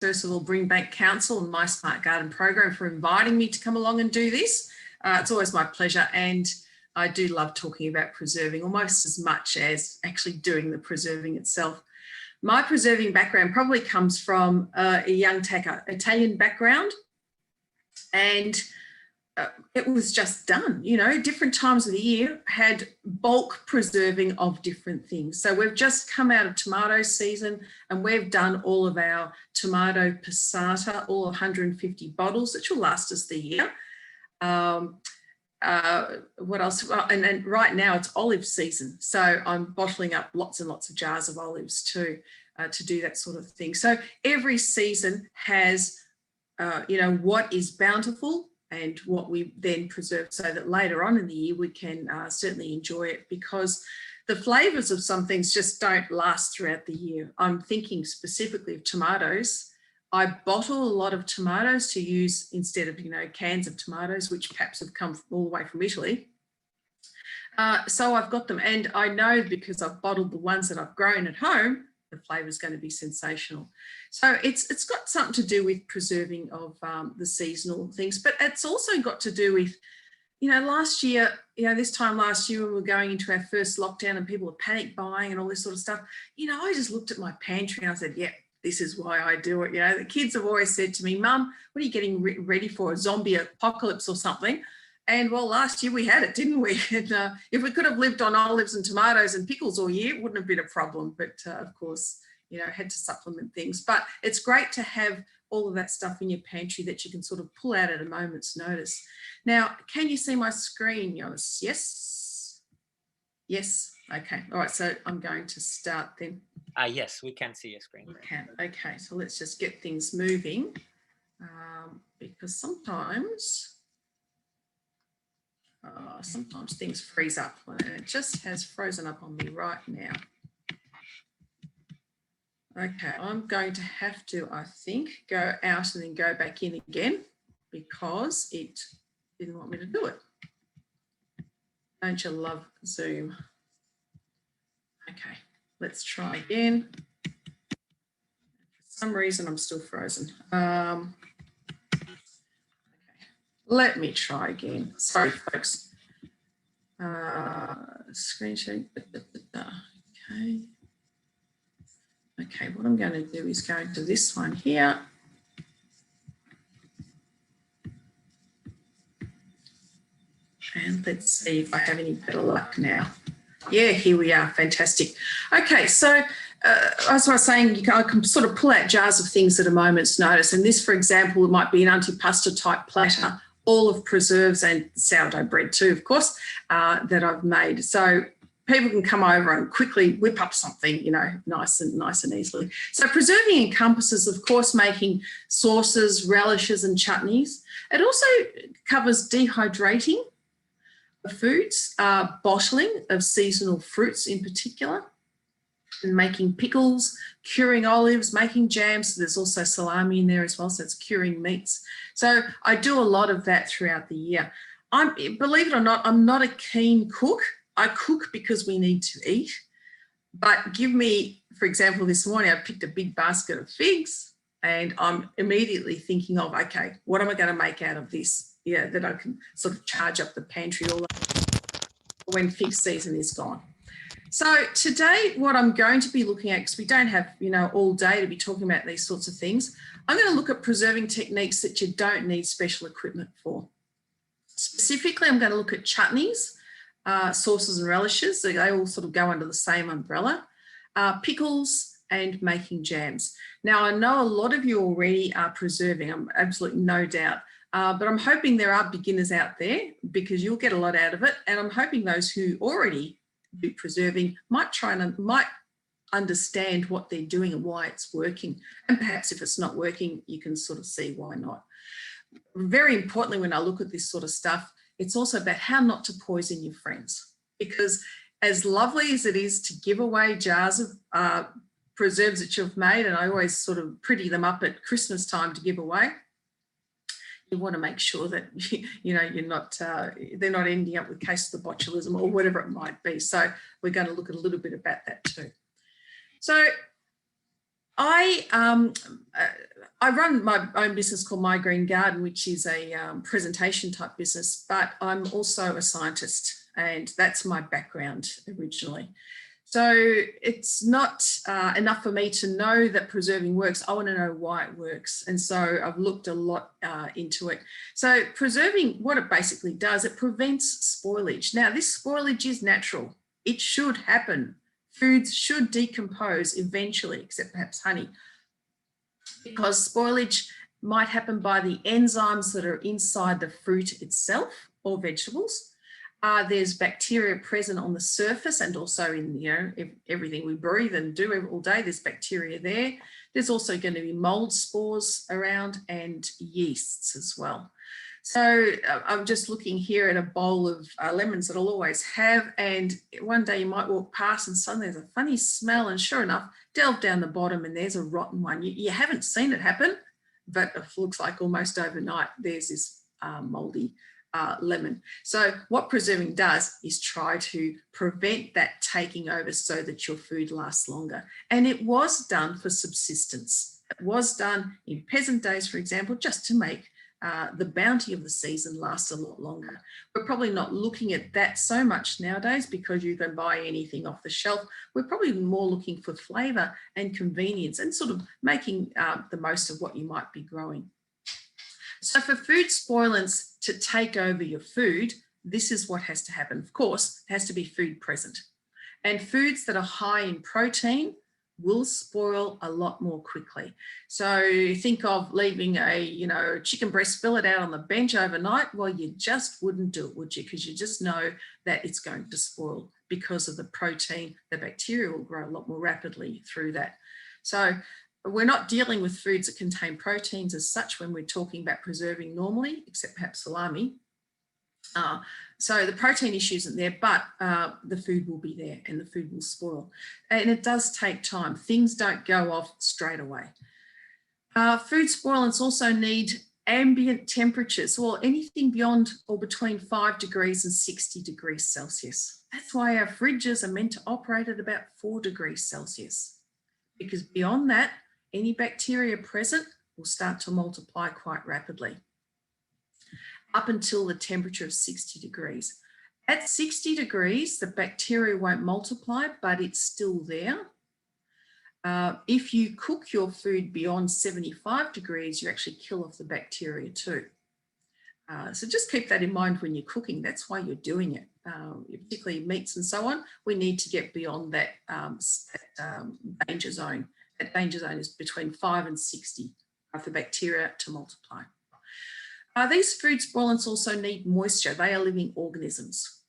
first of all, Bring Back Council and My Smart Garden program for inviting me to come along and do this. It's always my pleasure, and I do love talking about preserving almost as much as actually doing the preserving itself. My preserving background probably comes from a young tacker, Italian background, and it was just done, you know, different times of the year had bulk preserving of different things. So we've just come out of tomato season and we've done all of our tomato passata, all 150 bottles, which will last us the year. What else? And right now it's olive season. So I'm bottling up lots and lots of jars of olives too, to do that sort of thing. So every season has, you know, what is bountiful and what we then preserve so that later on in the year we can certainly enjoy it, because the flavours of some things just don't last throughout the year. I'm thinking specifically of tomatoes. I bottle a lot of tomatoes to use instead of, you know, cans of tomatoes, which perhaps have come all the way from Italy. So I've got them, and I know because I've bottled the ones that I've grown at home, the flavour is going to be sensational. So it's got something to do with preserving of the seasonal things, but it's also got to do with, you know, last year, you know, this time last year when we were going into our first lockdown and people were panic buying and all this sort of stuff, you know, I just looked at my pantry and I said, yeah, this is why I do it. You know, the kids have always said to me, Mum, what are you getting ready for, a zombie apocalypse or something? And well, last year we had it, didn't we? And if we could have lived on olives and tomatoes and pickles all year, it wouldn't have been a problem. But of course, you know, had to supplement things. But it's great to have all of that stuff in your pantry that you can sort of pull out at a moment's notice. Now, can you see my screen, Jonas? Yes? Yes. Okay. All right. So I'm going to start then. Yes, we can see your screen. We can. Okay. So let's just get things moving, because sometimes things freeze up, and it just has frozen up on me right now. Okay, I'm going to have to, I think, go out and then go back in again because it didn't want me to do it. Don't you love Zoom? Okay, let's try again. For some reason, I'm still frozen. Okay. Let me try again. Sorry, folks. Screen share. Okay. Okay, what I'm going to do is go into this one here. And let's see if I have any better luck now. Yeah, here we are. Fantastic. Okay, so as I was saying, I can sort of pull out jars of things at a moment's notice. And this, for example, might be an antipasta type platter, all of preserves and sourdough bread too, of course, that I've made. So people can come over and quickly whip up something, you know, nice and easily. So preserving encompasses, of course, making sauces, relishes and chutneys. It also covers dehydrating of foods, bottling of seasonal fruits in particular, and making pickles, curing olives, making jams. So there's also salami in there as well, so it's curing meats. So I do a lot of that throughout the year. Believe it or not, I'm not a keen cook. I cook because we need to eat, but give me, for example, this morning I picked a big basket of figs and I'm immediately thinking of, okay, what am I going to make out of this? Yeah, that I can sort of charge up the pantry all when fig season is gone. So today, what I'm going to be looking at, because we don't have, you know, all day to be talking about these sorts of things, I'm going to look at preserving techniques that you don't need special equipment for. Specifically, I'm going to look at chutneys, sauces and relishes. So they all sort of go under the same umbrella, pickles and making jams. Now, I know a lot of you already are preserving, I'm absolutely no doubt, but I'm hoping there are beginners out there because you'll get a lot out of it. And I'm hoping those who already do preserving might understand what they're doing and why it's working. And perhaps if it's not working, you can sort of see why not. Very importantly, when I look at this sort of stuff, it's also about how not to poison your friends, because as lovely as it is to give away jars of preserves that you've made, and I always sort of pretty them up at Christmas time to give away, you want to make sure that, you know, you're not, they're not ending up with cases of botulism or whatever it might be. So we're going to look at a little bit about that too. So I run my own business called My Green Garden, which is a presentation type business, but I'm also a scientist, and that's my background originally. So it's not enough for me to know that preserving works. I want to know why it works. And so I've looked a lot into it. So preserving, what it basically does, it prevents spoilage. Now, this spoilage is natural. It should happen. Foods should decompose eventually, except perhaps honey, because spoilage might happen by the enzymes that are inside the fruit itself or vegetables. There's bacteria present on the surface and also in everything we breathe and do all day. There's bacteria there. There's also going to be mold spores around and yeasts as well. So I'm just looking here at a bowl of lemons that I'll always have, and one day you might walk past and suddenly there's a funny smell, and sure enough, delve down the bottom and there's a rotten one. You haven't seen it happen, but it looks like almost overnight there's this mouldy lemon. So what preserving does is try to prevent that taking over so that your food lasts longer. And it was done for subsistence. It was done in peasant days, for example, just to make the bounty of the season last a lot longer. We're probably not looking at that so much nowadays because you can buy anything off the shelf. We're probably more looking for flavour and convenience and sort of making the most of what you might be growing. So for food spoilants to take over your food, this is what has to happen. Of course, it has to be food present. And foods that are high in protein will spoil a lot more quickly. So think of leaving a chicken breast fillet out on the bench overnight. Well, you just wouldn't do it, would you? Because you just know that it's going to spoil because of the protein. The bacteria will grow a lot more rapidly through that. So we're not dealing with foods that contain proteins as such when we're talking about preserving normally, except perhaps salami. So the protein issue isn't there, but the food will be there and the food will spoil. And it does take time. Things don't go off straight away. Food spoilants also need ambient temperatures, or anything beyond or between 5 degrees and 60 degrees Celsius. That's why our fridges are meant to operate at about 4 degrees Celsius, because beyond that, any bacteria present will start to multiply quite rapidly up until the temperature of 60 degrees. At 60 degrees, the bacteria won't multiply, but it's still there. If you cook your food beyond 75 degrees, you actually kill off the bacteria too. So just keep that in mind when you're cooking. That's why you're doing it. Particularly meats and so on, we need to get beyond that, danger zone. That danger zone is between 5 and 60 for bacteria to multiply. These food spoilants also need moisture. They are living organisms.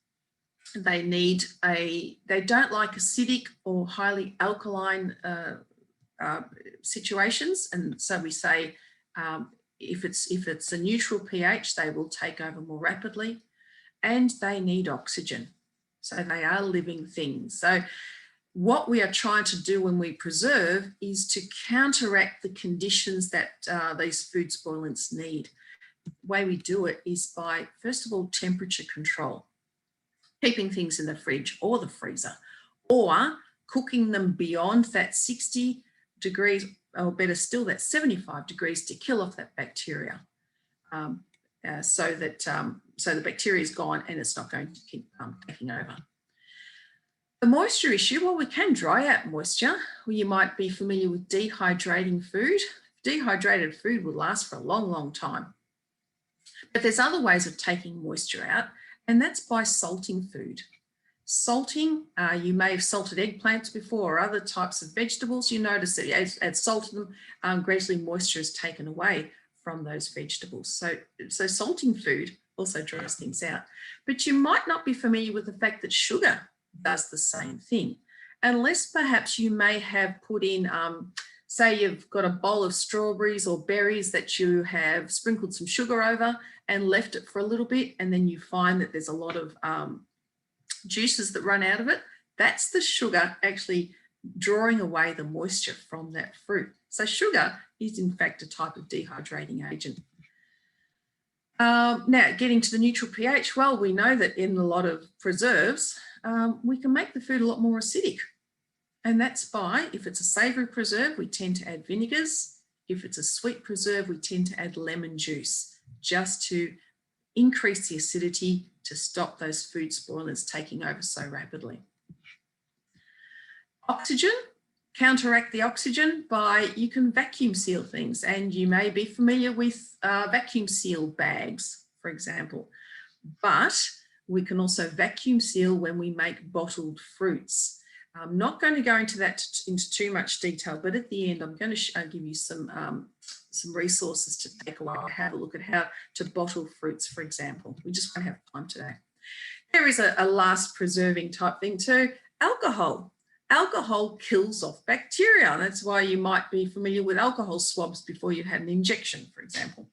They don't like acidic or highly alkaline situations. And so we say if it's a neutral pH, they will take over more rapidly, and they need oxygen. So they are living things. So what we are trying to do when we preserve is to counteract the conditions that these food spoilants need. The way we do it is by, first of all, temperature control, keeping things in the fridge or the freezer, or cooking them beyond that 60 degrees, or better still, that 75 degrees to kill off that bacteria, so the bacteria is gone and it's not going to keep taking over. The moisture issue, well, we can dry out moisture. Well, you might be familiar with dehydrating food. Dehydrated food will last for a long, long time. But there's other ways of taking moisture out, and that's by salting food. Salting, you may have salted eggplants before or other types of vegetables. You notice that as salting them, gradually moisture is taken away from those vegetables. So salting food also dries things out. But you might not be familiar with the fact that sugar does the same thing, unless perhaps you may have put in, say you've got a bowl of strawberries or berries that you have sprinkled some sugar over and left it for a little bit, and then you find that there's a lot of juices that run out of it. That's the sugar actually drawing away the moisture from that fruit. So sugar is in fact a type of dehydrating agent. Now, getting to the neutral pH, well, we know that in a lot of preserves, we can make the food a lot more acidic. And that's by, if it's a savoury preserve, we tend to add vinegars. If it's a sweet preserve, we tend to add lemon juice just to increase the acidity to stop those food spoilers taking over so rapidly. Oxygen, counteract the oxygen by, you can vacuum seal things, and you may be familiar with vacuum seal bags, for example, but we can also vacuum seal when we make bottled fruits. I'm not going to go into that into too much detail, but at the end, I'm going to give you some resources to take away, have a look at how to bottle fruits, for example. We just won't have time today. There is a last preserving type thing too, alcohol. Alcohol kills off bacteria. That's why you might be familiar with alcohol swabs before you had an injection, for example.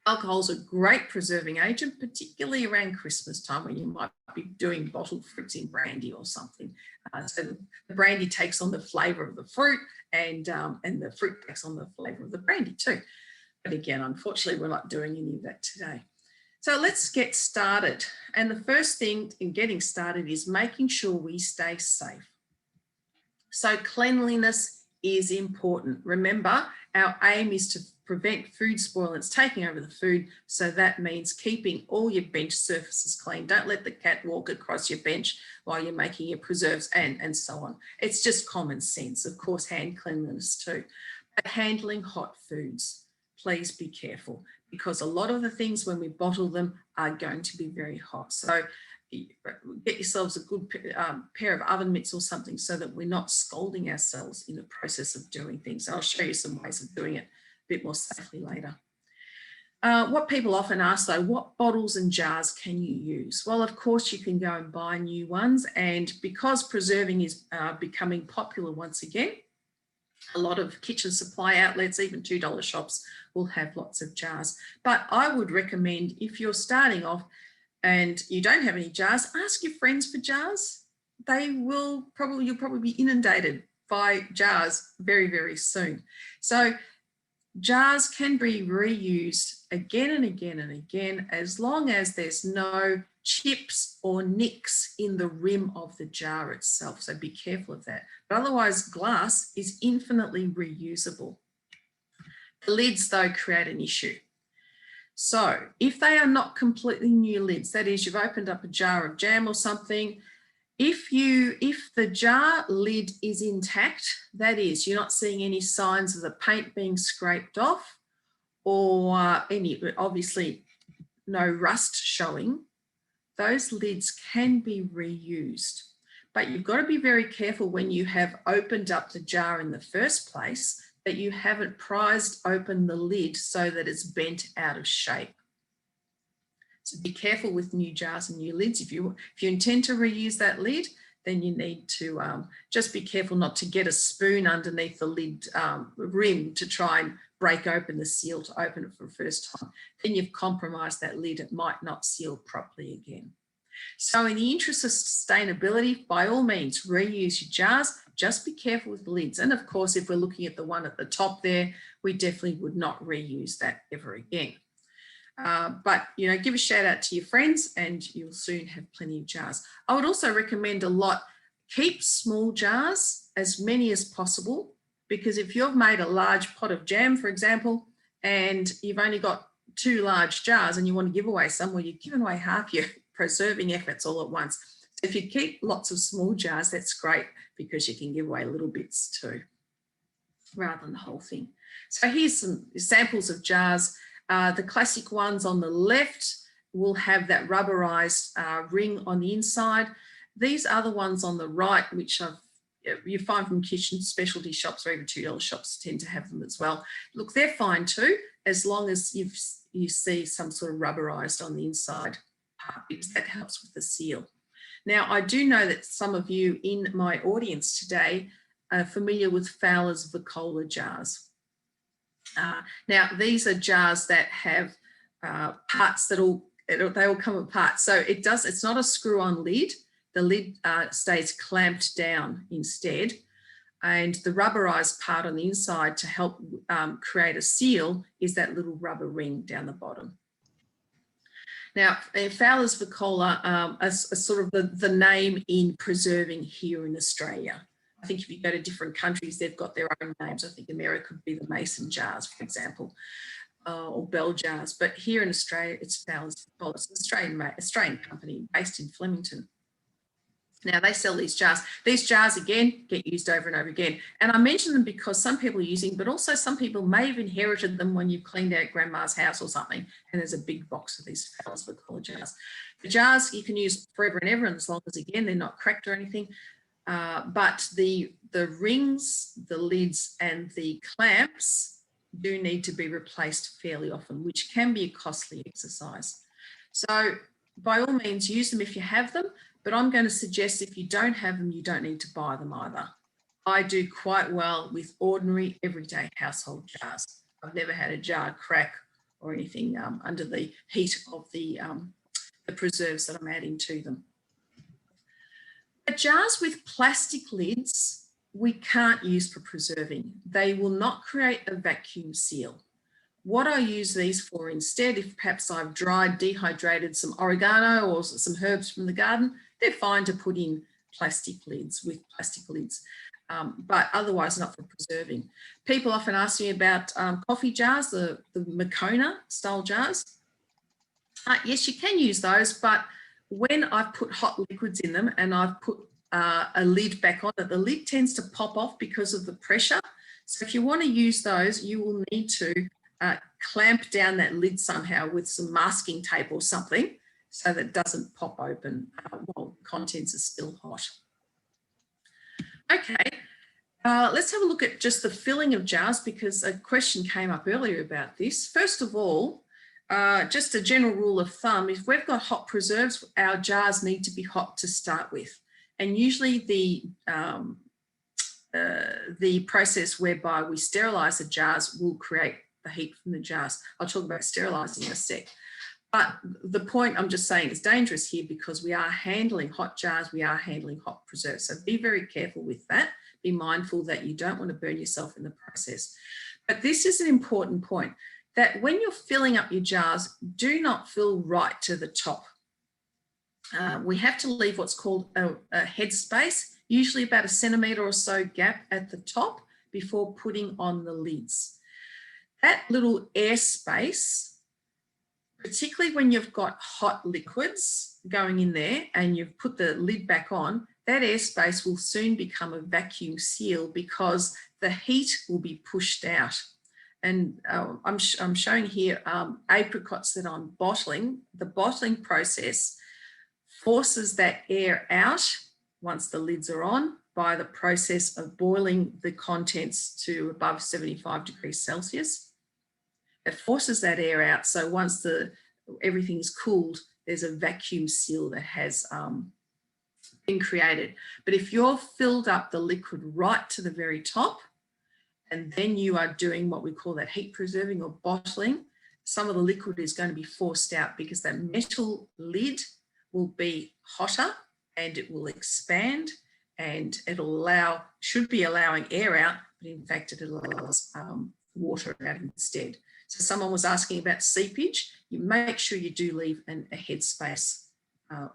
Alcohol is a great preserving agent, particularly around Christmas time when you might be doing bottled fruits in brandy or something. So the brandy takes on the flavour of the fruit, and the fruit takes on the flavour of the brandy too. But again, unfortunately, we're not doing any of that today. So let's get started. And the first thing in getting started is making sure we stay safe. So cleanliness is important. Remember, our aim is to prevent food spoilage taking over the food. So that means keeping all your bench surfaces clean. Don't let the cat walk across your bench while you're making your preserves and so on. It's just common sense. Of course, hand cleanliness too. But handling hot foods, please be careful, because a lot of the things when we bottle them are going to be very hot. So get yourselves a good pair of oven mitts or something so that we're not scalding ourselves in the process of doing things. And I'll show you some ways of doing it a bit more safely later. What people often ask though, what bottles and jars can you use? Well, of course, you can go and buy new ones. And because preserving is becoming popular once again, a lot of kitchen supply outlets, even $2 shops, will have lots of jars. But I would recommend, if you're starting off and you don't have any jars, ask your friends for jars. You'll probably be inundated by jars very, very soon. So jars can be reused again and again and again, as long as there's no chips or nicks in the rim of the jar itself. So be careful of that. But otherwise, glass is infinitely reusable. The lids, though, create an issue. So if they are not completely new lids, that is, you've opened up a jar of jam or something, if the jar lid is intact, that is, you're not seeing any signs of the paint being scraped off, or obviously no rust showing, those lids can be reused. But you've got to be very careful when you have opened up the jar in the first place that you haven't prized open the lid so that it's bent out of shape. So be careful with new jars and new lids. If you intend to reuse that lid, then you need to just be careful not to get a spoon underneath the lid rim to try and break open the seal to open it for the first time. Then you've compromised that lid. It might not seal properly again. So in the interest of sustainability, by all means, reuse your jars. Just be careful with the lids. And of course, if we're looking at the one at the top there, we definitely would not reuse that ever again. But, give a shout out to your friends and you'll soon have plenty of jars. I would also recommend a lot, keep small jars, as many as possible, because if you've made a large pot of jam, for example, and you've only got 2 large jars and you want to give away some, well, you've given away half your preserving efforts all at once. So if you keep lots of small jars, that's great, because you can give away little bits too, rather than the whole thing. So here's some samples of jars. The classic ones on the left will have that rubberized ring on the inside. These other ones on the right, which you find from kitchen specialty shops or even $2 shops, tend to have them as well. Look, they're fine too, as long as you see some sort of rubberized on the inside part, because that helps with the seal. Now, I do know that some of you in my audience today are familiar with Fowler's Vicola jars. Now, these are jars that have parts they all come apart. So it's not a screw-on lid. The lid stays clamped down instead. And the rubberized part on the inside to help create a seal is that little rubber ring down the bottom. Now, Fowler's Vicola is sort of the name in preserving here in Australia. I think if you go to different countries, they've got their own names. I think America could be the mason jars, for example, or bell jars. But here in Australia, it's Bowles. Well, it's an Australian company based in Flemington. Now, they sell these jars. These jars, again, get used over and over again. And I mention them because some people are using, but also some people may have inherited them when you've cleaned out grandma's house or something, and there's a big box of these fabulous collar jars. The jars you can use forever and ever, and as long as, again, they're not cracked or anything. But the rings, the lids, and the clamps do need to be replaced fairly often, which can be a costly exercise. So by all means, use them if you have them. But I'm going to suggest if you don't have them, you don't need to buy them either. I do quite well with ordinary everyday household jars. I've never had a jar crack or anything under the heat of the preserves that I'm adding to them. But jars with plastic lids, we can't use for preserving. They will not create a vacuum seal. What I use these for instead, if perhaps I've dried, dehydrated some oregano or some herbs from the garden, they're fine to put in plastic lids, but otherwise not for preserving. People often ask me about coffee jars, the Makona style jars. Yes, you can use those, but when I've put hot liquids in them and I've put a lid back on it, the lid tends to pop off because of the pressure. So if you want to use those, you will need to clamp down that lid somehow with some masking tape or something so that it doesn't pop open while the contents are still hot. Okay, let's have a look at just the filling of jars because a question came up earlier about this. First of all, just a general rule of thumb, if we've got hot preserves, our jars need to be hot to start with. And usually the process whereby we sterilise the jars will create the heat from the jars. I'll talk about sterilising in a sec. But the point I'm just saying is dangerous here because we are handling hot jars, we are handling hot preserves. So be very careful with that. Be mindful that you don't want to burn yourself in the process. But this is an important point, that when you're filling up your jars, do not fill right to the top. We have to leave what's called a head space, usually about 1 centimetre or so gap at the top before putting on the lids. That little air space, particularly when you've got hot liquids going in there and you've put the lid back on, that airspace will soon become a vacuum seal because the heat will be pushed out. And I'm showing here apricots that I'm bottling. The bottling process forces that air out once the lids are on by the process of boiling the contents to above 75 degrees Celsius. It forces that air out. So once everything's cooled, there's a vacuum seal that has been created. But if you're filled up the liquid right to the very top, and then you are doing what we call that heat preserving or bottling, some of the liquid is going to be forced out because that metal lid will be hotter and it will expand and should be allowing air out, but in fact it allows water out instead. So someone was asking about seepage. You make sure you do leave a head space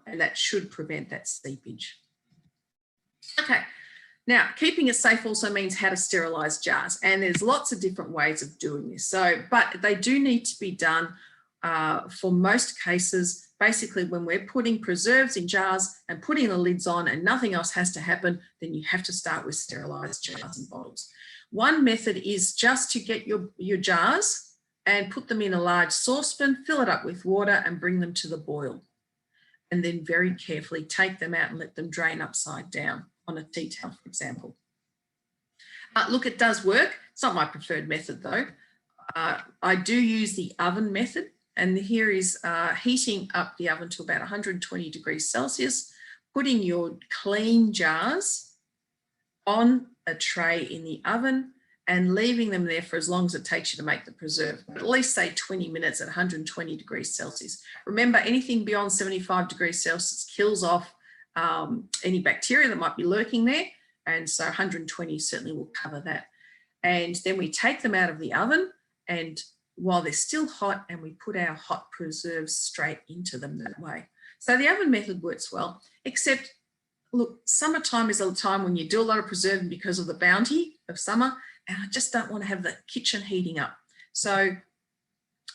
and that should prevent that seepage. Okay, now keeping it safe also means how to sterilise jars, and there's lots of different ways of doing this. But they do need to be done for most cases. Basically, when we're putting preserves in jars and putting the lids on and nothing else has to happen, then you have to start with sterilised jars and bottles. One method is just to get your jars and put them in a large saucepan, fill it up with water and bring them to the boil. And then very carefully take them out and let them drain upside down on a tea towel, for example. Look, it does work. It's not my preferred method though. I do use the oven method, and here is heating up the oven to about 120 degrees Celsius, putting your clean jars on a tray in the oven and leaving them there for as long as it takes you to make the preserve, but at least say 20 minutes at 120 degrees Celsius. Remember, anything beyond 75 degrees Celsius kills off any bacteria that might be lurking there, and so 120 certainly will cover that. And then we take them out of the oven, and while they're still hot, and we put our hot preserves straight into them that way. So the oven method works well, except look, summertime is a time when you do a lot of preserving because of the bounty of summer, and I just don't want to have the kitchen heating up. So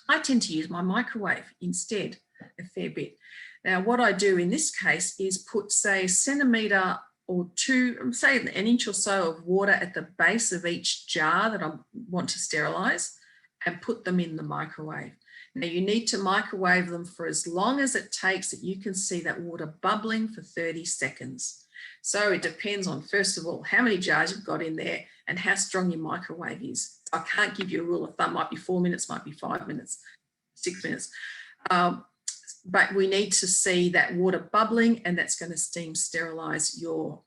I tend to use my microwave instead a fair bit. Now, what I do in this case is put, say, a centimetre or two, say an inch or so of water at the base of each jar that I want to sterilise, and put them in the microwave. Now, you need to microwave them for as long as it takes that you can see that water bubbling for 30 seconds. So it depends on, first of all, how many jars you've got in there and how strong your microwave is. I can't give you a rule of thumb. Might be 4 minutes, might be 5 minutes, 6 minutes. But we need to see that water bubbling, and that's going to steam sterilise your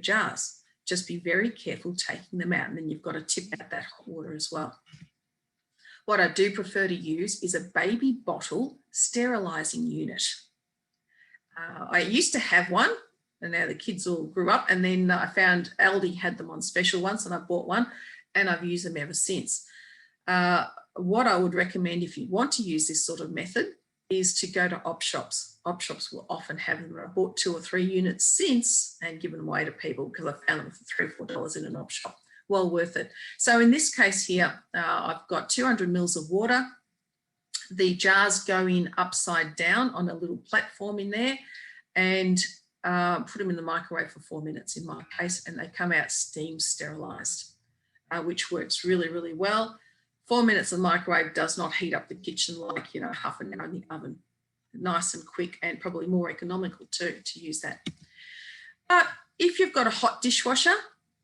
jars. Just be very careful taking them out, and then you've got to tip out that hot water as well. What I do prefer to use is a baby bottle sterilising unit. I used to have one, and now the kids all grew up, and then I found Aldi had them on special once, and I bought one, and I've used them ever since. What I would recommend if you want to use this sort of method is to go to op shops. Op shops will often have them. I bought 2 or 3 units since and given them away to people because I found them for $3 or $4 in an op shop. Well worth it. So in this case here, I've got 200 mils of water. The jars go in upside down on a little platform in there, and put them in the microwave for 4 minutes in my case, and they come out steam sterilised, which works really, really well. 4 minutes in the microwave does not heat up the kitchen like, half an hour in the oven. Nice and quick, and probably more economical too to use that. But if you've got a hot dishwasher,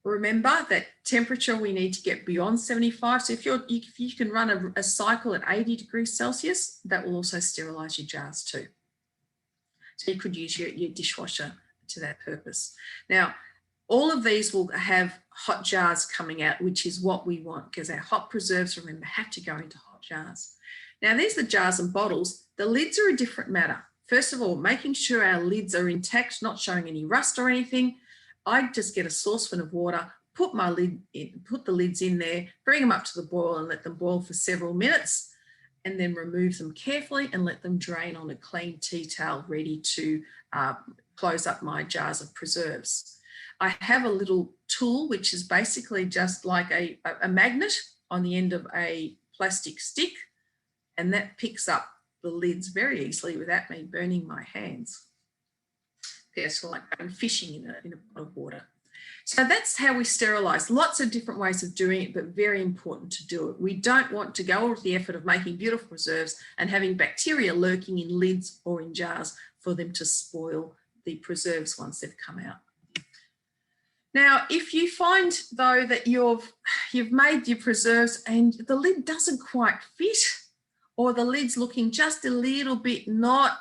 remember that temperature we need to get beyond 75. So if you can run a cycle at 80 degrees Celsius, that will also sterilise your jars too. So you could use your dishwasher to that purpose. Now, all of these will have hot jars coming out, which is what we want, because our hot preserves, remember, have to go into hot jars. Now, these are jars and bottles. The lids are a different matter. First of all, making sure our lids are intact, not showing any rust or anything. I just get a saucepan of water, put the lids in there, bring them up to the boil and let them boil for several minutes, and then remove them carefully and let them drain on a clean tea towel ready to close up my jars of preserves. I have a little tool which is basically just like a magnet on the end of a plastic stick, and that picks up the lids very easily without me burning my hands. It's like going fishing in a pot of water. So that's how we sterilise. Lots of different ways of doing it, but very important to do it. We don't want to go with the effort of making beautiful preserves and having bacteria lurking in lids or in jars for them to spoil the preserves once they've come out. Now, if you find, though, that you've made your preserves and the lid doesn't quite fit, or the lid's looking just a little bit not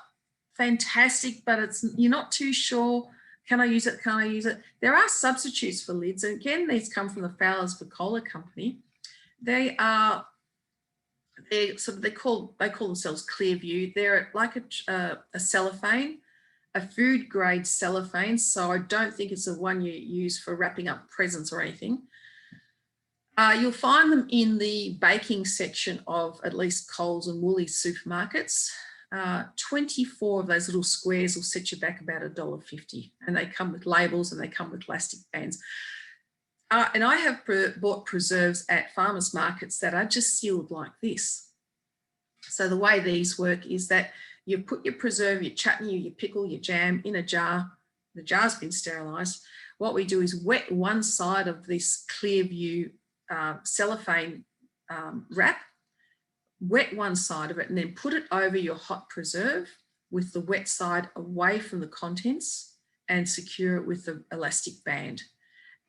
fantastic, but you're not too sure, can I use it, can't I use it? There are substitutes for lids, and again, these come from the Fowler's Cola Company. They call themselves Clearview. They're like a cellophane, a food grade cellophane, so I don't think it's the one you use for wrapping up presents or anything. You'll find them in the baking section of at least Coles and Woolies supermarkets. 24 of those little squares will set you back about $1.50, and they come with labels and they come with elastic bands. And I have bought preserves at farmers markets that are just sealed like this. So the way these work is that you put your preserve, your chutney, your pickle, your jam in a jar. The jar's been sterilised. What we do is wet one side of this Clearview cellophane wrap, wet one side of it, and then put it over your hot preserve with the wet side away from the contents and secure it with the elastic band.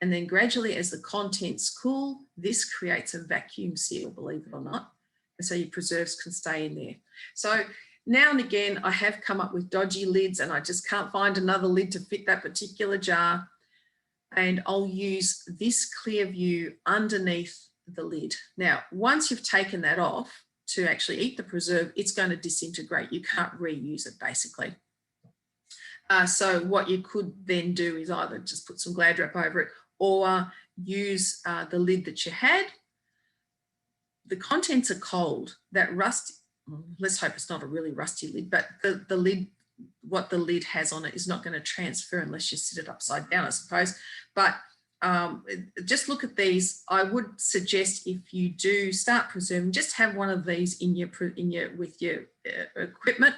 And then gradually, as the contents cool, this creates a vacuum seal, believe it or not. And so your preserves can stay in there. So now and again, I have come up with dodgy lids and I just can't find another lid to fit that particular jar. And I'll use this Clearview underneath the lid. Now, once you've taken that off to actually eat the preserve, it's going to disintegrate. You can't reuse it, basically. So what you could then do is either just put some Glad wrap over it or use the lid that you had. The contents are cold. That rust, let's hope it's not a really rusty lid, but the lid what the lid has on it is not going to transfer unless you sit it upside down, I suppose. But just look at these. I would suggest if you do start preserving, just have one of these in your with your equipment,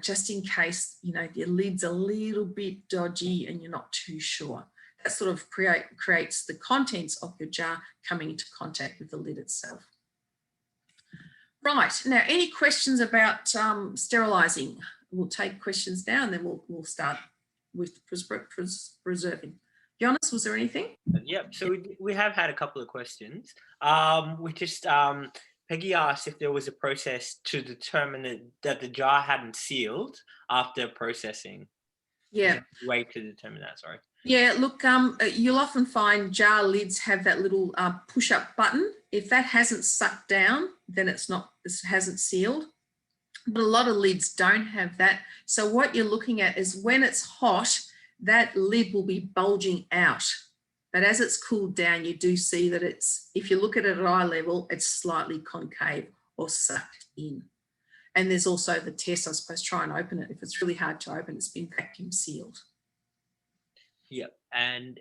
just in case your lid's a little bit dodgy and you're not too sure. That sort of creates the contents of your jar coming into contact with the lid itself. Right, now any questions about sterilising? We'll take questions now and then we'll start with preserving. Jonas, was there anything? Yep, so we have had a couple of questions. We just, Peggy asked if there was a process to determine that the jar hadn't sealed after processing. Yeah. Way to determine that, sorry. Yeah, look, you'll often find jar lids have that little push-up button. If that hasn't sucked down, then it hasn't sealed. But a lot of lids don't have that. So what you're looking at is when it's hot, that lid will be bulging out. But as it's cooled down, you do see that if you look at it at eye level, it's slightly concave or sucked in. And there's also the test, I suppose, try and open it. If it's really hard to open, it's been vacuum sealed. Yep, and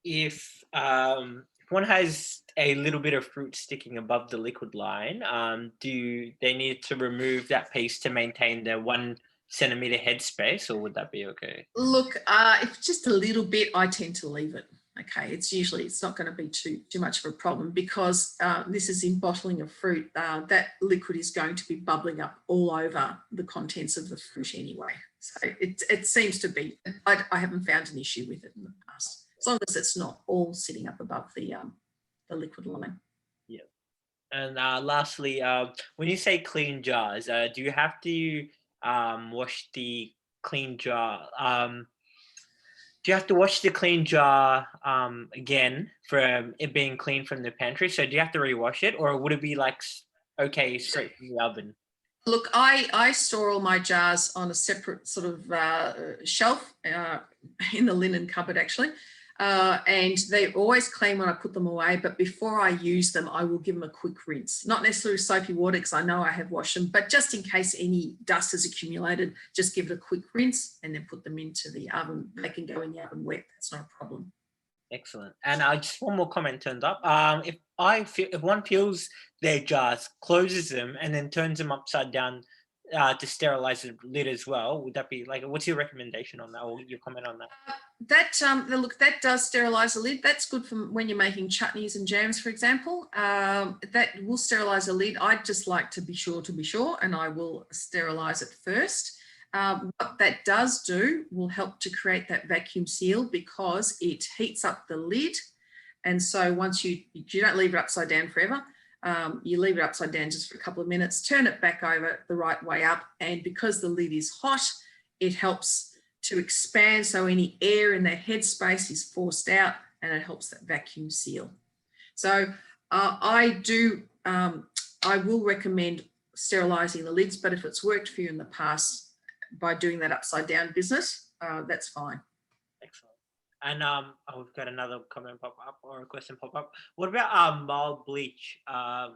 if one has a little bit of fruit sticking above the liquid line, do they need to remove that piece to maintain the 1 centimetre headspace, or would that be okay? Look, if just a little bit, I tend to leave it. Okay, it's not going to be too much of a problem because this is in bottling of fruit. That liquid is going to be bubbling up all over the contents of the fruit anyway. So it seems to be. I haven't found an issue with it in the past, as long as it's not all sitting up above the liquid line. Yeah. And lastly, when you say clean jars, do you have to wash the clean jar? Do you have to wash the clean jar again for it being clean from the pantry? So do you have to rewash it, or would it be like okay straight from the oven? Look, I store all my jars on a separate sort of shelf in the linen cupboard actually, and they're always clean when I put them away, but before I use them I will give them a quick rinse, not necessarily soapy water because I know I have washed them, but just in case any dust has accumulated, just give it a quick rinse and then put them into the oven. They can go in the oven wet, that's not a problem. Excellent. And just one more comment turned up. If one fills their jars, closes them, and then turns them upside down to sterilize the lid as well, would that be like? What's your recommendation on that, or your comment on that? Look, that does sterilize the lid. That's good for when you're making chutneys and jams, for example. That will sterilize the lid. I'd just like to be sure, and I will sterilize it first. What that does do will help to create that vacuum seal because it heats up the lid. And so once you don't leave it upside down forever, you leave it upside down just for a couple of minutes, turn it back over the right way up. And because the lid is hot, it helps to expand. So any air in that headspace is forced out and it helps that vacuum seal. So I will recommend sterilizing the lids, but if it's worked for you in the past, by doing that upside down business, that's fine. Excellent. And we've got another comment pop up or a question pop up. What about mild bleach?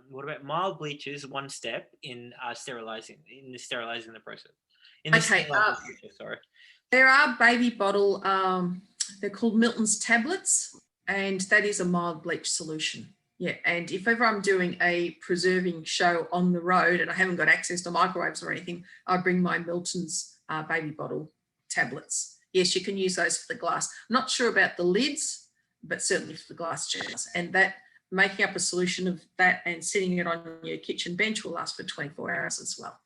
What about mild bleach is one step in sterilizing the process? Sorry. There are baby bottle, they're called Milton's tablets, and that is a mild bleach solution. Yeah, and if ever I'm doing a preserving show on the road and I haven't got access to microwaves or anything, I bring my Milton's baby bottle tablets. Yes, you can use those for the glass. I'm not sure about the lids, but certainly for the glass jars. And that making up a solution of that and sitting it on your kitchen bench will last for 24 hours as well.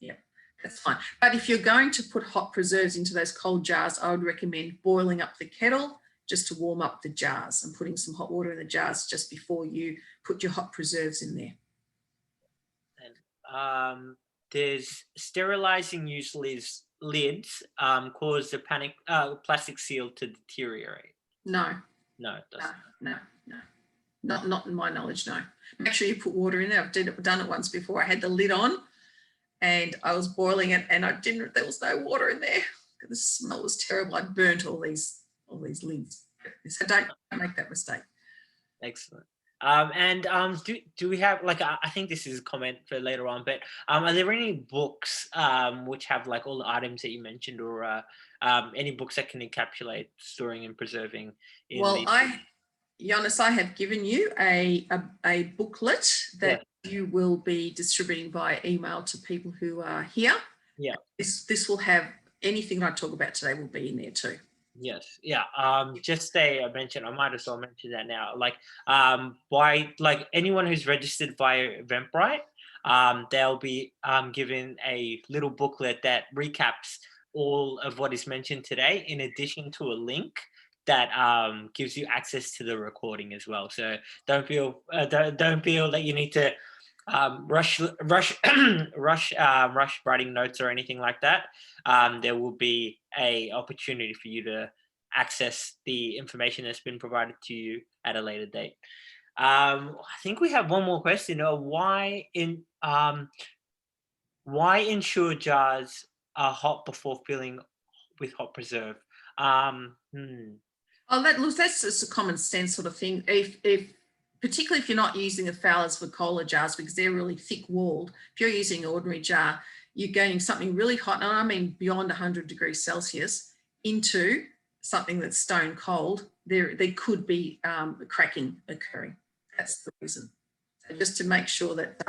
Yeah, that's fine. But if you're going to put hot preserves into those cold jars, I would recommend boiling up the kettle just to warm up the jars and putting some hot water in the jars just before you put your hot preserves in there. And there's sterilizing usually lids cause the plastic seal to deteriorate. No. No, it doesn't. No. Not in my knowledge, no. Make sure you put water in there. I've done it once before. I had the lid on and I was boiling it and there was no water in there. The smell was terrible. I'd burnt all these lids. So don't make that mistake. Excellent. Do we have like I think this is a comment for later on, but are there any books which have like all the items that you mentioned, or any books that can encapsulate storing and preserving in Well, the Jonas, I have given you a booklet that yeah. you will be distributing by email to people who are here. Yeah. This will have anything I talk about today will be in there too. Yes, yeah. Just I mentioned, I might as well mention that now. Like, by like anyone who's registered via Eventbrite, they'll be given a little booklet that recaps all of what is mentioned today, in addition to a link that gives you access to the recording as well. So don't feel that you need to rush writing notes or anything like that. There will be a opportunity for you to access the information that's been provided to you at a later date. I think we have one more question. Why ensure jars are hot before filling with hot preserve? That's just a common sense sort of thing. If particularly if you're not using the Fowler's Vacola jars, because they're really thick walled, if you're using an ordinary jar, you're getting something really hot, and I mean beyond 100 degrees Celsius, into something that's stone cold, there could be cracking occurring. That's the reason. So just to make sure that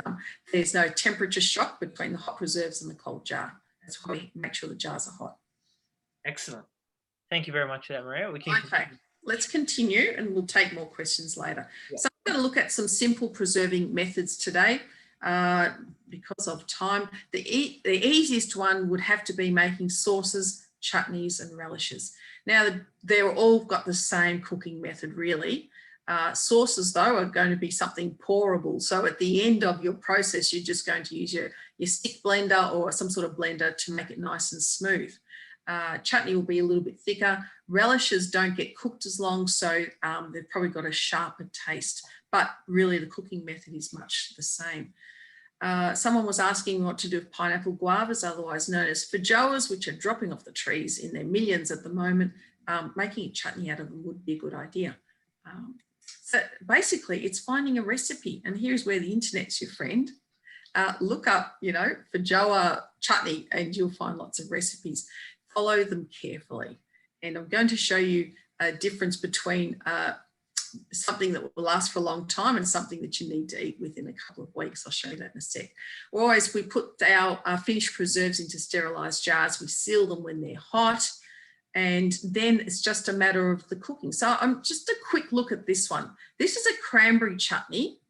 there's no temperature shock between the hot preserves and the cold jar. That's why we make sure the jars are hot. Excellent. Thank you very much for that, Maria. Okay, let's continue and we'll take more questions later. Yeah. So I'm going to look at some simple preserving methods today because of time. The easiest one would have to be making sauces, chutneys and relishes. Now, they're all got the same cooking method really. Sauces though are going to be something pourable. So at the end of your process, you're just going to use your stick blender or some sort of blender to make it nice and smooth. Chutney will be a little bit thicker. Relishes don't get cooked as long, so they've probably got a sharper taste, but really the cooking method is much the same. Someone was asking what to do with pineapple guavas, otherwise known as feijoas, which are dropping off the trees in their millions at the moment. Making a chutney out of them would be a good idea. So basically it's finding a recipe, and here's where the internet's your friend. Look up, feijoa chutney and you'll find lots of recipes. Follow them carefully. And I'm going to show you a difference between something that will last for a long time and something that you need to eat within a couple of weeks. I'll show you that in a sec. We put our finished preserves into sterilised jars. We seal them when they're hot. And then it's just a matter of the cooking. So just a quick look at this one. This is a cranberry chutney.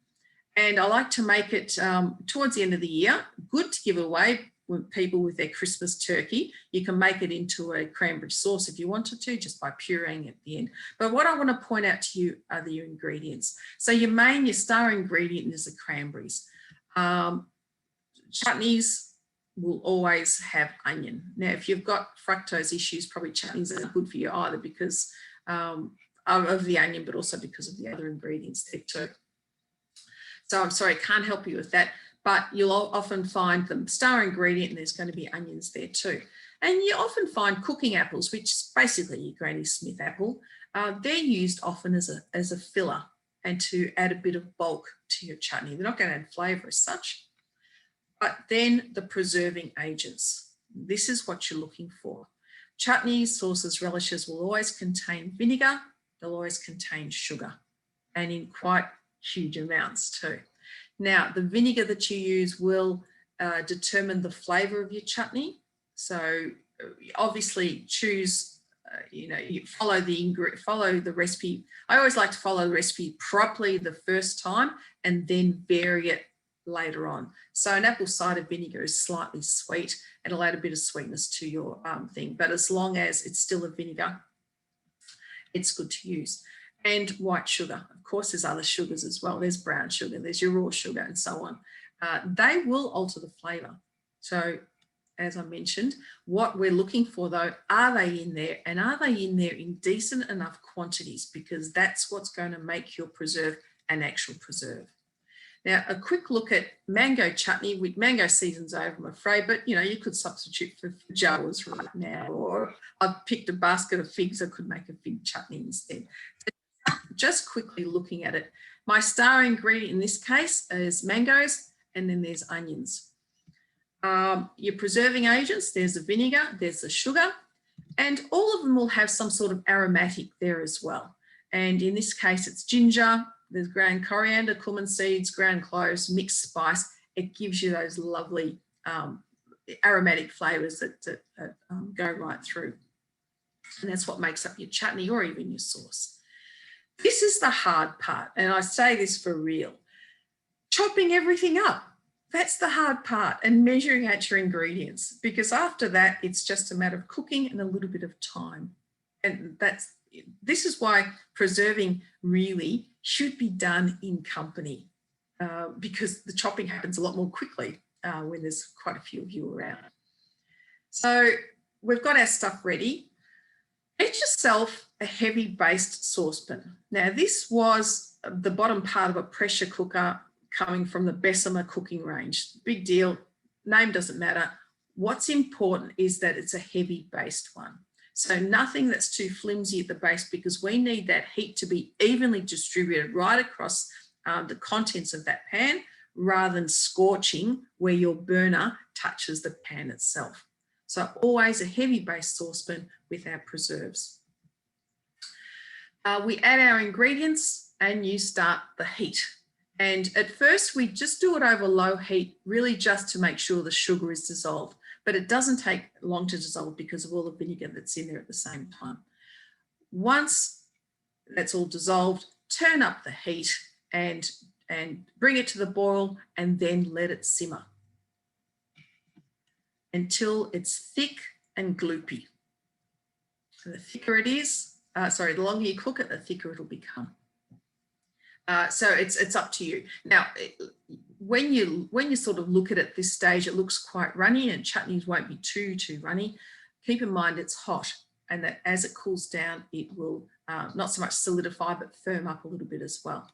And I like to make it towards the end of the year. Good to give away with people with their Christmas turkey. You can make it into a cranberry sauce if you wanted to, just by pureeing at the end. But what I want to point out to you are the ingredients. So your star ingredient is the cranberries. Chutneys will always have onion. Now, if you've got fructose issues, probably chutneys aren't good for you either because of the onion, but also because of the other ingredients there too. So I'm sorry, I can't help you with that, but you'll often find the star ingredient and there's going to be onions there too. And you often find cooking apples, which is basically your Granny Smith apple. They're used often as a filler and to add a bit of bulk to your chutney. They're not going to add flavour as such. But then the preserving agents. This is what you're looking for. Chutneys, sauces, relishes will always contain vinegar. They'll always contain sugar, and in quite huge amounts too. Now, the vinegar that you use will determine the flavour of your chutney. So obviously choose, you follow the recipe. I always like to follow the recipe properly the first time and then vary it later on. So an apple cider vinegar is slightly sweet. It'll add a bit of sweetness to your thing, but as long as it's still a vinegar, it's good to use. And white sugar. Of course, there's other sugars as well. There's brown sugar, there's your raw sugar and so on. They will alter the flavour. So as I mentioned, what we're looking for though, are they in there, and are they in there in decent enough quantities, because that's what's going to make your preserve an actual preserve. Now, a quick look at mango chutney. With mango season's over, I'm afraid, but you could substitute for feijoas right now, or I've picked a basket of figs. I could make a fig chutney instead. So just quickly looking at it, My star ingredient in this case is mangoes, and then there's onions. Your preserving agents, there's the vinegar, there's the sugar, and all of them will have some sort of aromatic there as well. And in this case, it's ginger, there's ground coriander, cumin seeds, ground cloves, mixed spice. It gives you those lovely aromatic flavours that go right through. And that's what makes up your chutney or even your sauce. This is the hard part, and I say this for real. Chopping everything up. That's the hard part, and measuring out your ingredients, because after that, it's just a matter of cooking and a little bit of time. And this is why preserving really should be done in company, because the chopping happens a lot more quickly when there's quite a few of you around. So we've got our stuff ready. Get yourself a heavy based saucepan. Now this was the bottom part of a pressure cooker coming from the Bessemer cooking range. Big deal, name doesn't matter. What's important is that it's a heavy based one. So nothing that's too flimsy at the base, because we need that heat to be evenly distributed right across the contents of that pan, rather than scorching where your burner touches the pan itself. So always a heavy base saucepan with our preserves. We add our ingredients and you start the heat. And at first we just do it over low heat, really just to make sure the sugar is dissolved. But it doesn't take long to dissolve because of all the vinegar that's in there at the same time. Once that's all dissolved, turn up the heat and bring it to the boil, and then let it simmer until it's thick and gloopy. And the thicker it is, the longer you cook it, the thicker it'll become. So it's up to you. Now, when you sort of look at it at this stage, it looks quite runny, and chutneys won't be too runny. Keep in mind it's hot, and that as it cools down, it will not so much solidify, but firm up a little bit as well.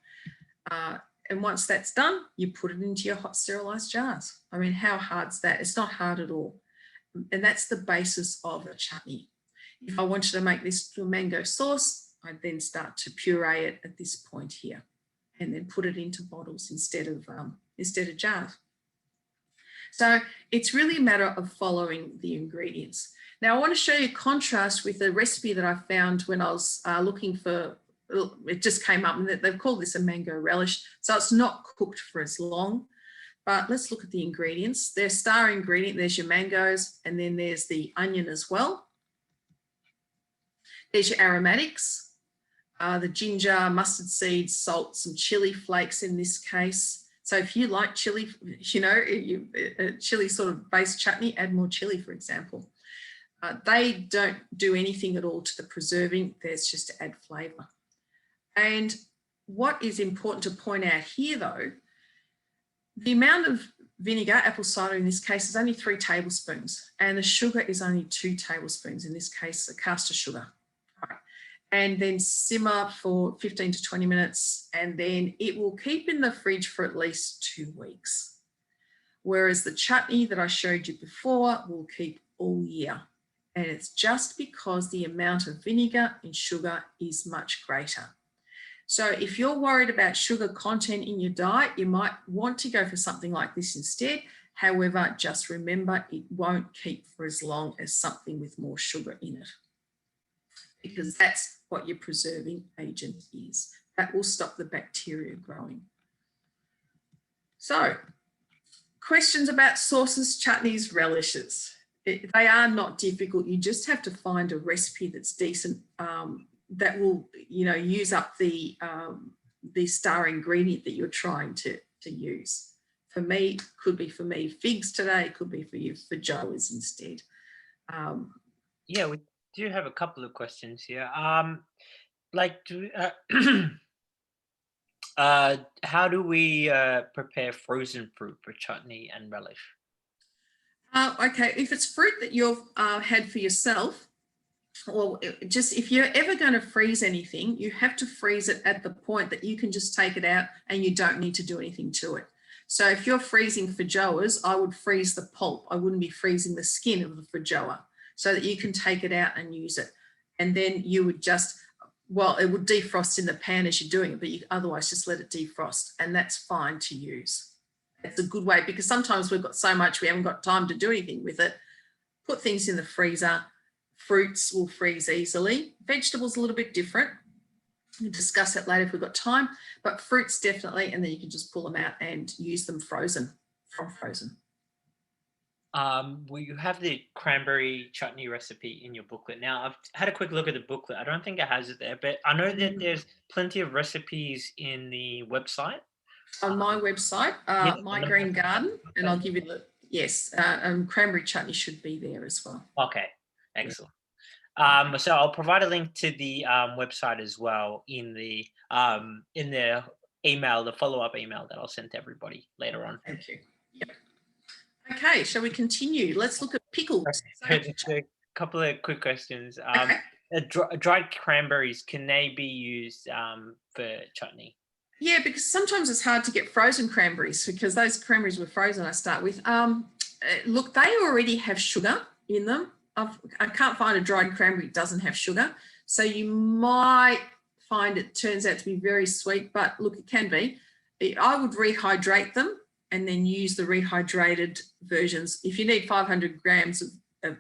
And once that's done, you put it into your hot sterilised jars. I mean, how hard's that? It's not hard at all. And that's the basis of a chutney. If I wanted to make this to a mango sauce, I'd then start to puree it at this point here, and then put it into bottles instead of jars. So it's really a matter of following the ingredients. Now I want to show you a contrast with a recipe that I found when I was looking for, it just came up, and they've called this a mango relish. So it's not cooked for as long, but let's look at the ingredients. There's star ingredient, there's your mangoes, and then there's the onion as well. There's your aromatics, the ginger, mustard seeds, salt, some chili flakes in this case. So if you like chili, chili sort of based chutney, add more chili, for example. They don't do anything at all to the preserving. There's just to add flavour. And what is important to point out here, though, the amount of vinegar, apple cider in this case, is only 3 tablespoons, and the sugar is only 2 tablespoons, in this case, the caster sugar. Right. And then simmer for 15 to 20 minutes, and then it will keep in the fridge for at least 2 weeks. Whereas the chutney that I showed you before will keep all year. And it's just because the amount of vinegar and sugar is much greater. So if you're worried about sugar content in your diet, you might want to go for something like this instead. However, just remember, it won't keep for as long as something with more sugar in it, because that's what your preserving agent is. That will stop the bacteria growing. So, questions about sauces, chutneys, relishes. They are not difficult. You just have to find a recipe that's decent, that will, use up the star ingredient that you're trying to use. For me, could be for me figs today, could be for you feijoas instead. Yeah, we do have a couple of questions here. How do we prepare frozen fruit for chutney and relish? Okay, if it's fruit that you've had for yourself, or just if you're ever going to freeze anything, you have to freeze it at the point that you can just take it out and you don't need to do anything to it. So if you're freezing feijoas, I would freeze the pulp. I wouldn't be freezing the skin of the feijoa, so that you can take it out and use it. And then you would just Well, it would defrost in the pan as you're doing it, but you otherwise just let it defrost, and that's fine to use. It's a good way, because sometimes we've got so much we haven't got time to do anything with it. Put things in the freezer. Fruits will freeze easily. Vegetables a little bit different. We'll discuss that later if we've got time, but fruits definitely, and then you can just pull them out and use them frozen, from frozen. Well, you have the cranberry chutney recipe in your booklet. Now, I've had a quick look at the booklet. I don't think it has it there, but I know that there's plenty of recipes in the website. On my website, My Green Garden, and I'll give you the, yes, cranberry chutney should be there as well. Okay, excellent. So I'll provide a link to the website as well in the email, the follow-up email that I'll send to everybody later on. Thank you. Yep. Okay, shall we continue? Let's look at pickles. Just a couple of quick questions. Dried cranberries, can they be used for chutney? Yeah, because sometimes it's hard to get frozen cranberries, because those cranberries were frozen I start with. Look, they already have sugar in them. I can't find a dried cranberry that doesn't have sugar. So you might find it turns out to be very sweet, but look, it can be. I would rehydrate them and then use the rehydrated versions. If you need 500 grams of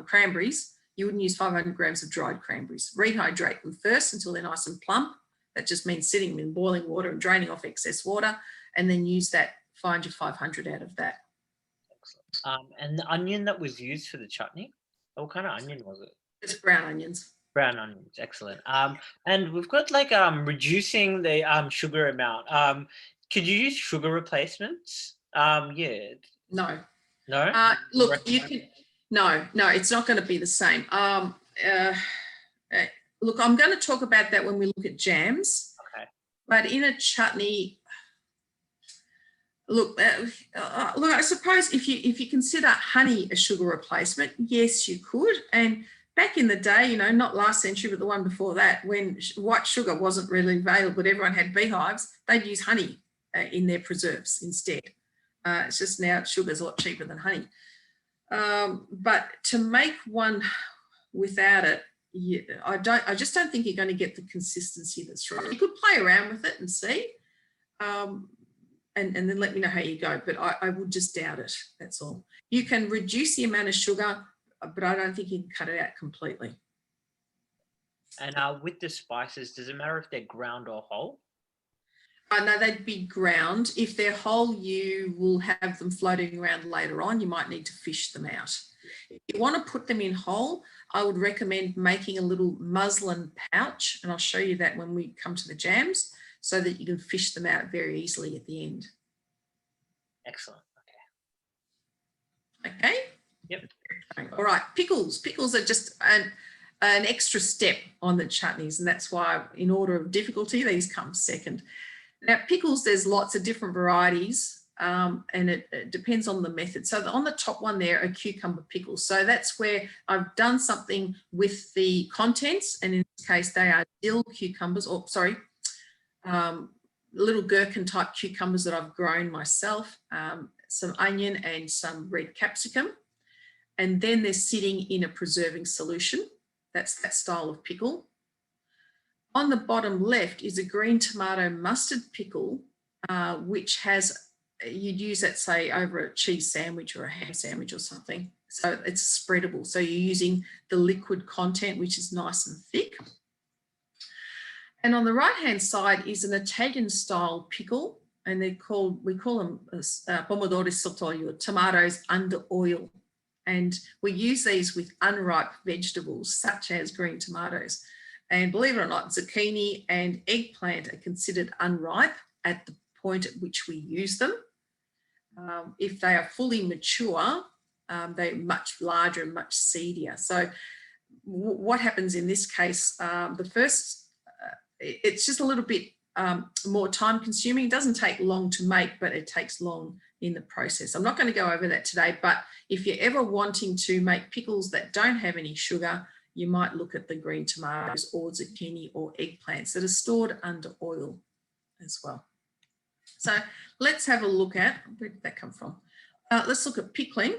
cranberries, you wouldn't use 500 grams of dried cranberries. Rehydrate them first until they're nice and plump. That just means sitting them in boiling water and draining off excess water, and then use that, find your 500 out of that. Excellent. And the onion that was used for the chutney, what kind of onion was it? It's brown onions. Brown onions, excellent. And we've got like reducing the sugar amount. Could you use sugar replacements? Yeah. No. No? Look, you can. No, it's not going to be the same. Look, I'm going to talk about that when we look at jams. Okay. But in a chutney, look, I suppose if you consider honey a sugar replacement, yes, you could. And back in the day, you know, not last century, but the one before that, when white sugar wasn't really available, but everyone had beehives, they'd use honey in their preserves instead. It's just now sugar's a lot cheaper than honey. But to make one without it, I just don't think you're going to get the consistency that's right. You could play around with it and see, and then let me know how you go. But I would just doubt it. That's all. You can reduce the amount of sugar, but I don't think you can cut it out completely. And with the spices, does it matter if they're ground or whole? No, they'd be ground. If they're whole, you will have them floating around later on. You might need to fish them out. If you want to put them in whole, I would recommend making a little muslin pouch, and I'll show you that when we come to the jams, so that you can fish them out very easily at the end. Excellent. Okay? Yep. All right, pickles. Pickles are just an extra step on the chutneys, and that's why in order of difficulty, these come second. Now, pickles, there's lots of different varieties, and it depends on the method. So on the top one there are cucumber pickles. So that's where I've done something with the contents, and in this case, they are dill cucumbers, or sorry, little gherkin type cucumbers that I've grown myself, some onion and some red capsicum. And then they're sitting in a preserving solution. That's that style of pickle. On the bottom left is a green tomato mustard pickle, which has, you'd use that, say, over a cheese sandwich or a ham sandwich or something. So it's spreadable. So you're using the liquid content, which is nice and thick. And on the right-hand side is an Italian-style pickle, and they're called, we call them pomodori sott'olio, tomatoes under oil. And we use these with unripe vegetables, such as green tomatoes. And believe it or not, zucchini and eggplant are considered unripe at the point at which we use them. If they are fully mature, they're much larger and much seedier. So what happens in this case, the first, it's just a little bit more time consuming. It doesn't take long to make, but it takes long in the process. I'm not going to go over that today, but if you're ever wanting to make pickles that don't have any sugar, you might look at the green tomatoes or zucchini or eggplants that are stored under oil as well. So let's have a look at, where did that come from? Let's look at pickling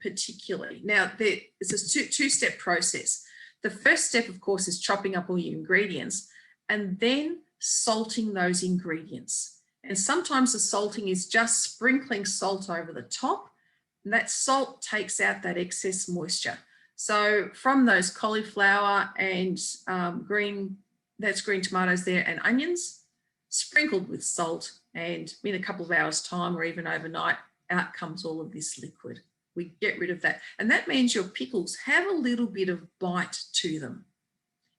particularly. Now, it's a two-step process. The The first step, of course, is chopping up all your ingredients and then salting those ingredients. And sometimes the salting is just sprinkling salt over the top, and that salt takes out that excess moisture. So from those cauliflower and green tomatoes there and onions, sprinkled with salt, and in a couple of hours' time or even overnight, out comes all of this liquid. We get rid of that. And that means your pickles have a little bit of bite to them.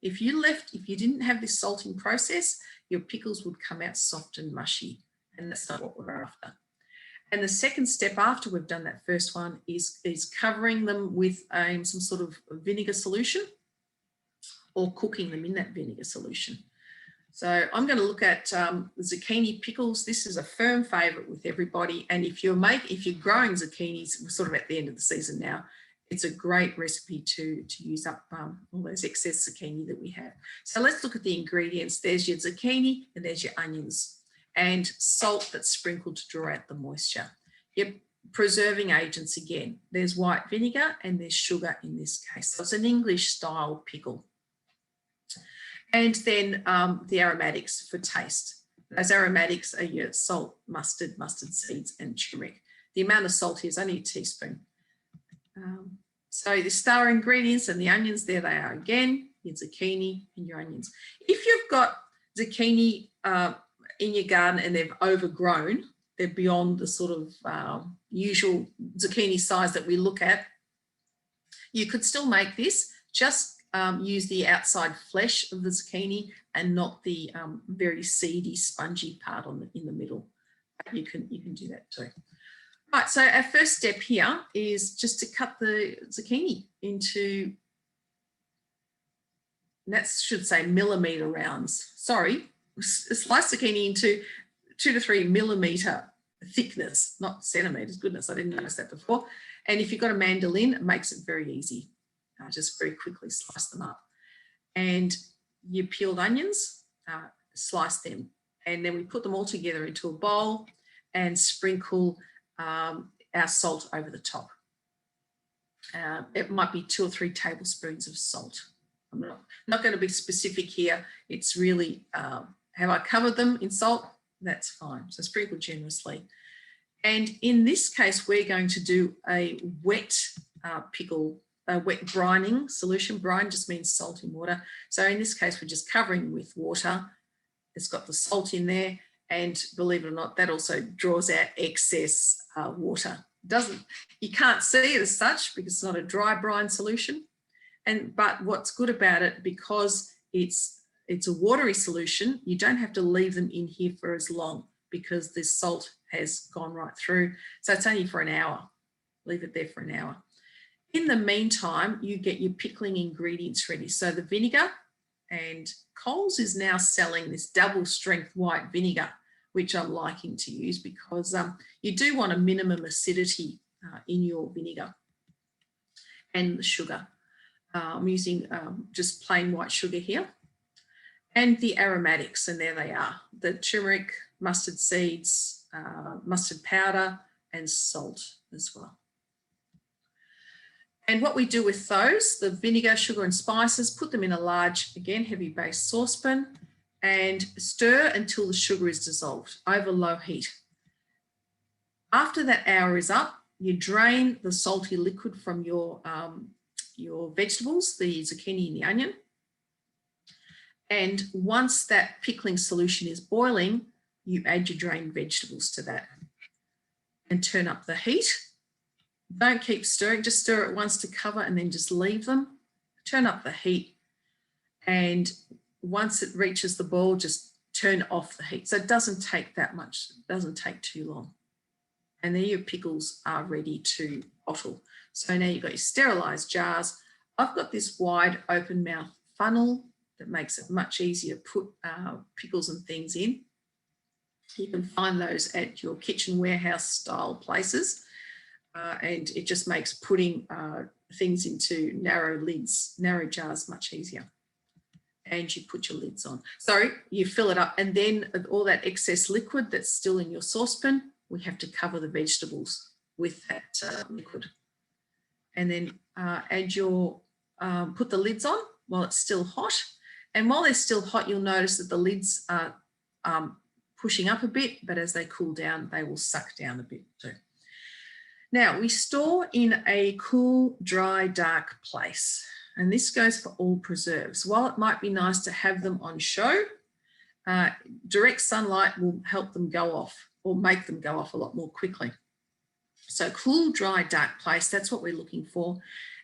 If you didn't have this salting process, your pickles would come out soft and mushy, and that's not what we're after. And the second step after we've done that first one is covering them with some sort of vinegar solution or cooking them in that vinegar solution. So I'm going to look at zucchini pickles. This is a firm favourite with everybody. And if you're growing zucchinis, we're sort of at the end of the season now, it's a great recipe to use up all those excess zucchini that we have. So let's look at the ingredients. There's your zucchini and there's your onions and salt that's sprinkled to draw out the moisture. Your preserving agents again, there's white vinegar and there's sugar in this case. So it's an English style pickle. And then the aromatics for taste. Those aromatics are your salt, mustard seeds and turmeric. The amount of salt here is only a teaspoon. So the star ingredients and the onions, there they are again, your zucchini and your onions. If you've got zucchini in your garden and they've overgrown, they're beyond the sort of usual zucchini size that we look at, you could still make this, just use the outside flesh of the zucchini and not the very seedy, spongy part in the middle. You can do that too. Right, so our first step here is just to cut the zucchini into, that should say millimetre rounds. Sorry, slice zucchini into 2 to 3 millimetre thickness, not centimetres. Goodness, I didn't notice that before. And if you've got a mandolin, it makes it very easy. Just very quickly slice them up. And your peeled onions, slice them. And then we put them all together into a bowl and sprinkle our salt over the top. It might be 2 or 3 tablespoons of salt. I'm not going to be specific here. It's really, have I covered them in salt? That's fine. So sprinkle generously. And in this case, we're going to do a wet pickle, a wet brining solution. Brine just means salt in water. So in this case, we're just covering with water. It's got the salt in there. And believe it or not, that also draws out excess water. You can't see it as such because it's not a dry brine solution. But what's good about it, because it's a watery solution, you don't have to leave them in here for as long because the salt has gone right through. So it's only for an hour. Leave it there for an hour. In the meantime, you get your pickling ingredients ready. So the vinegar, and Coles is now selling this double strength white vinegar, which I'm liking to use because you do want a minimum acidity in your vinegar, and the sugar. I'm using just plain white sugar here, and the aromatics, and there they are, the turmeric, mustard seeds, mustard powder, and salt as well. And what we do with those, the vinegar, sugar and spices, put them in a large, again, heavy base saucepan and stir until the sugar is dissolved over low heat. After that hour is up, you drain the salty liquid from your vegetables, the zucchini and the onion. And once that pickling solution is boiling, you add your drained vegetables to that and turn up the heat. Don't keep stirring, just stir it once to cover and then just leave them. Turn up the heat, and once it reaches the boil, just turn off the heat. So it doesn't take that much, it doesn't take too long. And then your pickles are ready to bottle. So now you've got your sterilised jars. I've got this wide open mouth funnel that makes it much easier to put pickles and things in. You can find those at your kitchen warehouse style places. And it just makes putting things into narrow jars much easier. And you put your lids on. So you fill it up, and then all that excess liquid that's still in your saucepan, we have to cover the vegetables with that liquid. And then put the lids on while it's still hot. And while they're still hot, you'll notice that the lids are pushing up a bit, but as they cool down, they will suck down a bit too. Now, we store in a cool, dry, dark place. And this goes for all preserves. While it might be nice to have them on show, direct sunlight will help them go off or make them go off a lot more quickly. So cool, dry, dark place, that's what we're looking for.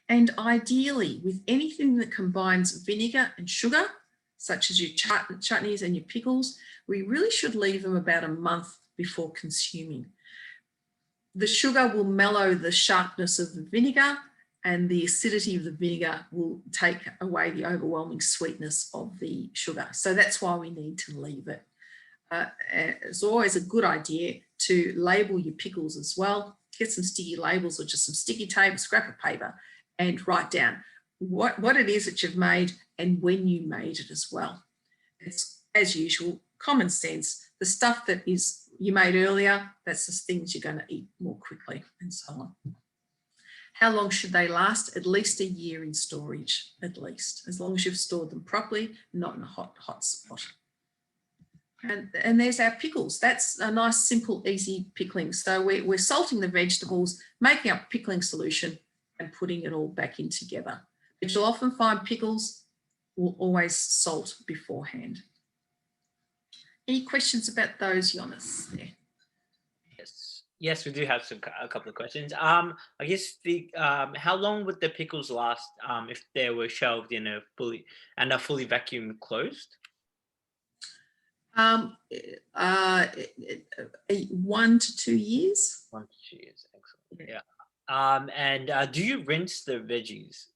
And ideally, with anything that combines vinegar and sugar, such as your chutneys and your pickles, we really should leave them about a month before consuming. The sugar will mellow the sharpness of the vinegar, and the acidity of the vinegar will take away the overwhelming sweetness of the sugar. So that's why we need to leave it. It's always a good idea to label your pickles as well. Get some sticky labels or just some sticky tape, scrap of paper, and write down what it is that you've made and when you made it as well. It's, as usual, common sense. The stuff that is you made earlier, that's the things you're going to eat more quickly, and so on. How long should they last? At least a year in storage, at least, as long as you've stored them properly, not in a hot spot. And there's our pickles. That's a nice, simple, easy pickling. So we're salting the vegetables, making up pickling solution, and putting it all back in together. But you'll often find pickles will always salt beforehand. Any questions about those, Jonas? There? Yes, we do have a couple of questions. I guess how long would the pickles last if they were shelved in a fully vacuum closed? 1 to 2 years. 1 to 2 years, excellent. Yeah. And do you rinse the veggies?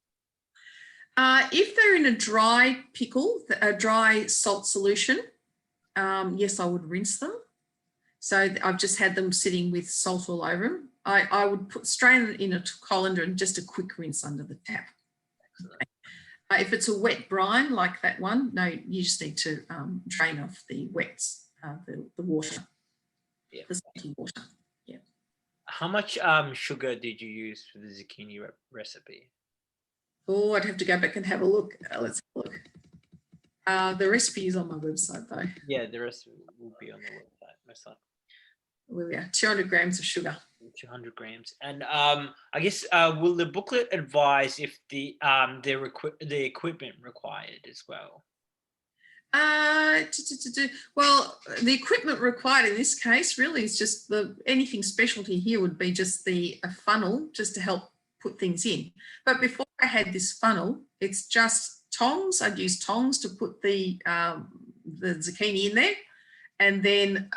If they're in a dry pickle, a dry salt solution, yes, I would rinse them. So I've just had them sitting with salt all over them. I would strain it in a colander and just a quick rinse under the tap. If it's a wet brine like that one, no, you just need to drain off the wets, the water, the salty water. Yeah. How much sugar did you use for the zucchini recipe? Oh, I'd have to go back and have a look. Let's have a look. The recipe is on my website though. Yeah, the recipe will be on the website, most likely. Where we are, 200 grams of sugar. 200 grams. And I guess will the booklet advise if the equipment required as well? Well, the equipment required in this case really is just anything specialty here would be just a funnel just to help put things in. But before I had this funnel, it's just tongs. I'd use tongs to put the zucchini in there, and then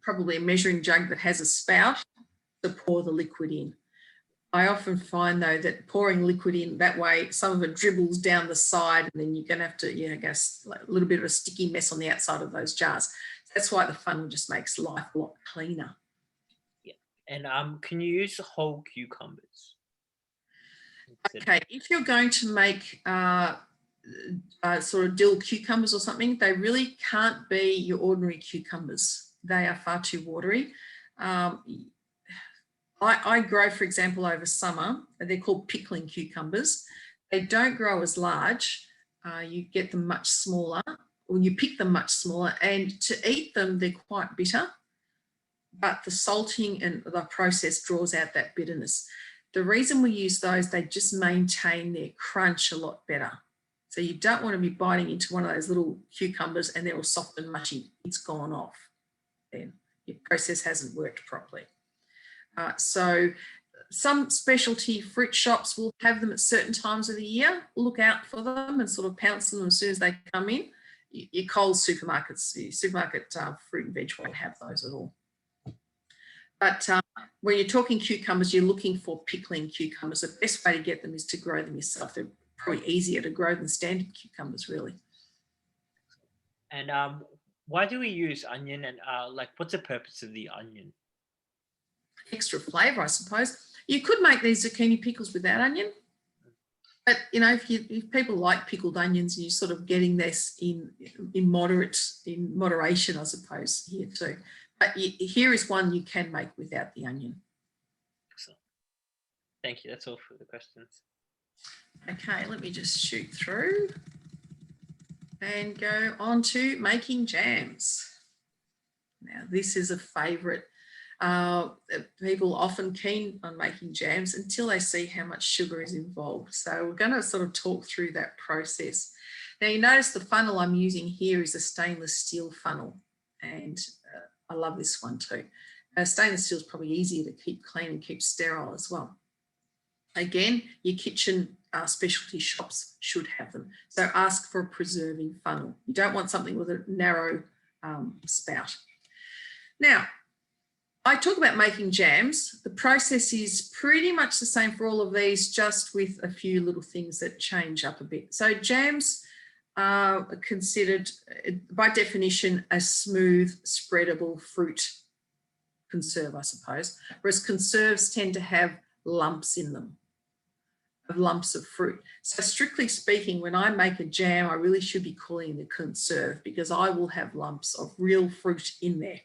probably a measuring jug that has a spout to pour the liquid in. I often find though that pouring liquid in that way, some of it dribbles down the side, and then you're going to have to, get a little bit of a sticky mess on the outside of those jars. That's why the funnel just makes life a lot cleaner. Yeah, and can you use whole cucumbers? Okay, if you're going to make sort of dill cucumbers or something, they really can't be your ordinary cucumbers. They are far too watery. I grow, for example, over summer, they're called pickling cucumbers. They don't grow as large. You get them much smaller, or you pick them much smaller, and to eat them, they're quite bitter, but the salting and the process draws out that bitterness. The reason we use those, they just maintain their crunch a lot better. So you don't want to be biting into one of those little cucumbers and they're all soft and mushy. It's gone off. Then your process hasn't worked properly. So some specialty fruit shops will have them at certain times of the year. Look out for them and sort of pounce on them as soon as they come in. Your Coles supermarkets, your supermarket fruit and veg won't have those at all. But when you're talking cucumbers, you're looking for pickling cucumbers. The best way to get them is to grow them yourself. They're probably easier to grow than standard cucumbers, really. And why do we use onion? And what's the purpose of the onion? Extra flavour, I suppose. You could make these zucchini pickles without onion, but if people like pickled onions, you're sort of getting this in moderation, I suppose, here too. But here is one you can make without the onion. Excellent. Thank you. That's all for the questions. Okay, let me just shoot through and go on to making jams. Now, this is a favourite. People often keen on making jams until they see how much sugar is involved. So we're going to sort of talk through that process. Now, you notice the funnel I'm using here is a stainless steel funnel, and I love this one too. Stainless steel is probably easier to keep clean and keep sterile as well. Again, your kitchen specialty shops should have them. So ask for a preserving funnel. You don't want something with a narrow spout. Now, I talk about making jams. The process is pretty much the same for all of these, just with a few little things that change up a bit. So jams are considered, by definition, a smooth, spreadable fruit conserve, I suppose, whereas conserves tend to have lumps in them, of lumps of fruit. So strictly speaking, when I make a jam, I really should be calling it a conserve because I will have lumps of real fruit in there.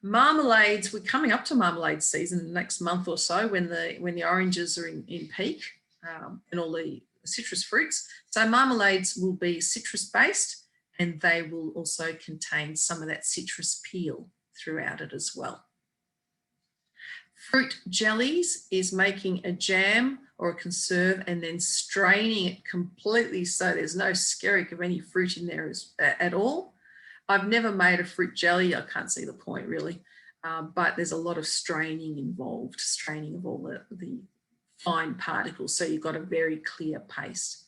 Marmalades, we're coming up to marmalade season in the next month or so when the oranges are in peak and all the citrus fruits. So marmalades will be citrus based and they will also contain some of that citrus peel throughout it as well. Fruit jellies is making a jam or a conserve and then straining it completely so there's no skerrick of any fruit in there at all. I've never made a fruit jelly. I can't see the point really, but there's a lot of straining involved, straining of all the fine particles. So you've got a very clear paste.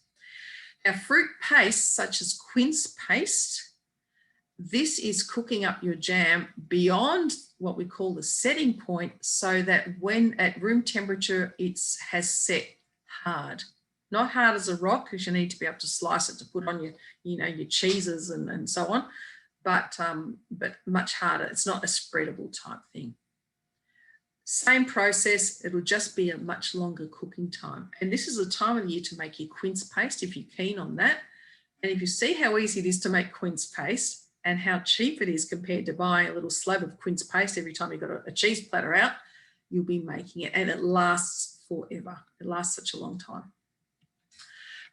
Now, fruit paste, such as quince paste, this is cooking up your jam beyond what we call the setting point so that when at room temperature, it has set hard. Not hard as a rock because you need to be able to slice it to put on your cheeses and so on. But much harder. It's not a spreadable type thing. Same process, it'll just be a much longer cooking time. And this is the time of the year to make your quince paste if you're keen on that. And if you see how easy it is to make quince paste and how cheap it is compared to buying a little slab of quince paste every time you've got a cheese platter out, you'll be making it and it lasts forever. It lasts such a long time.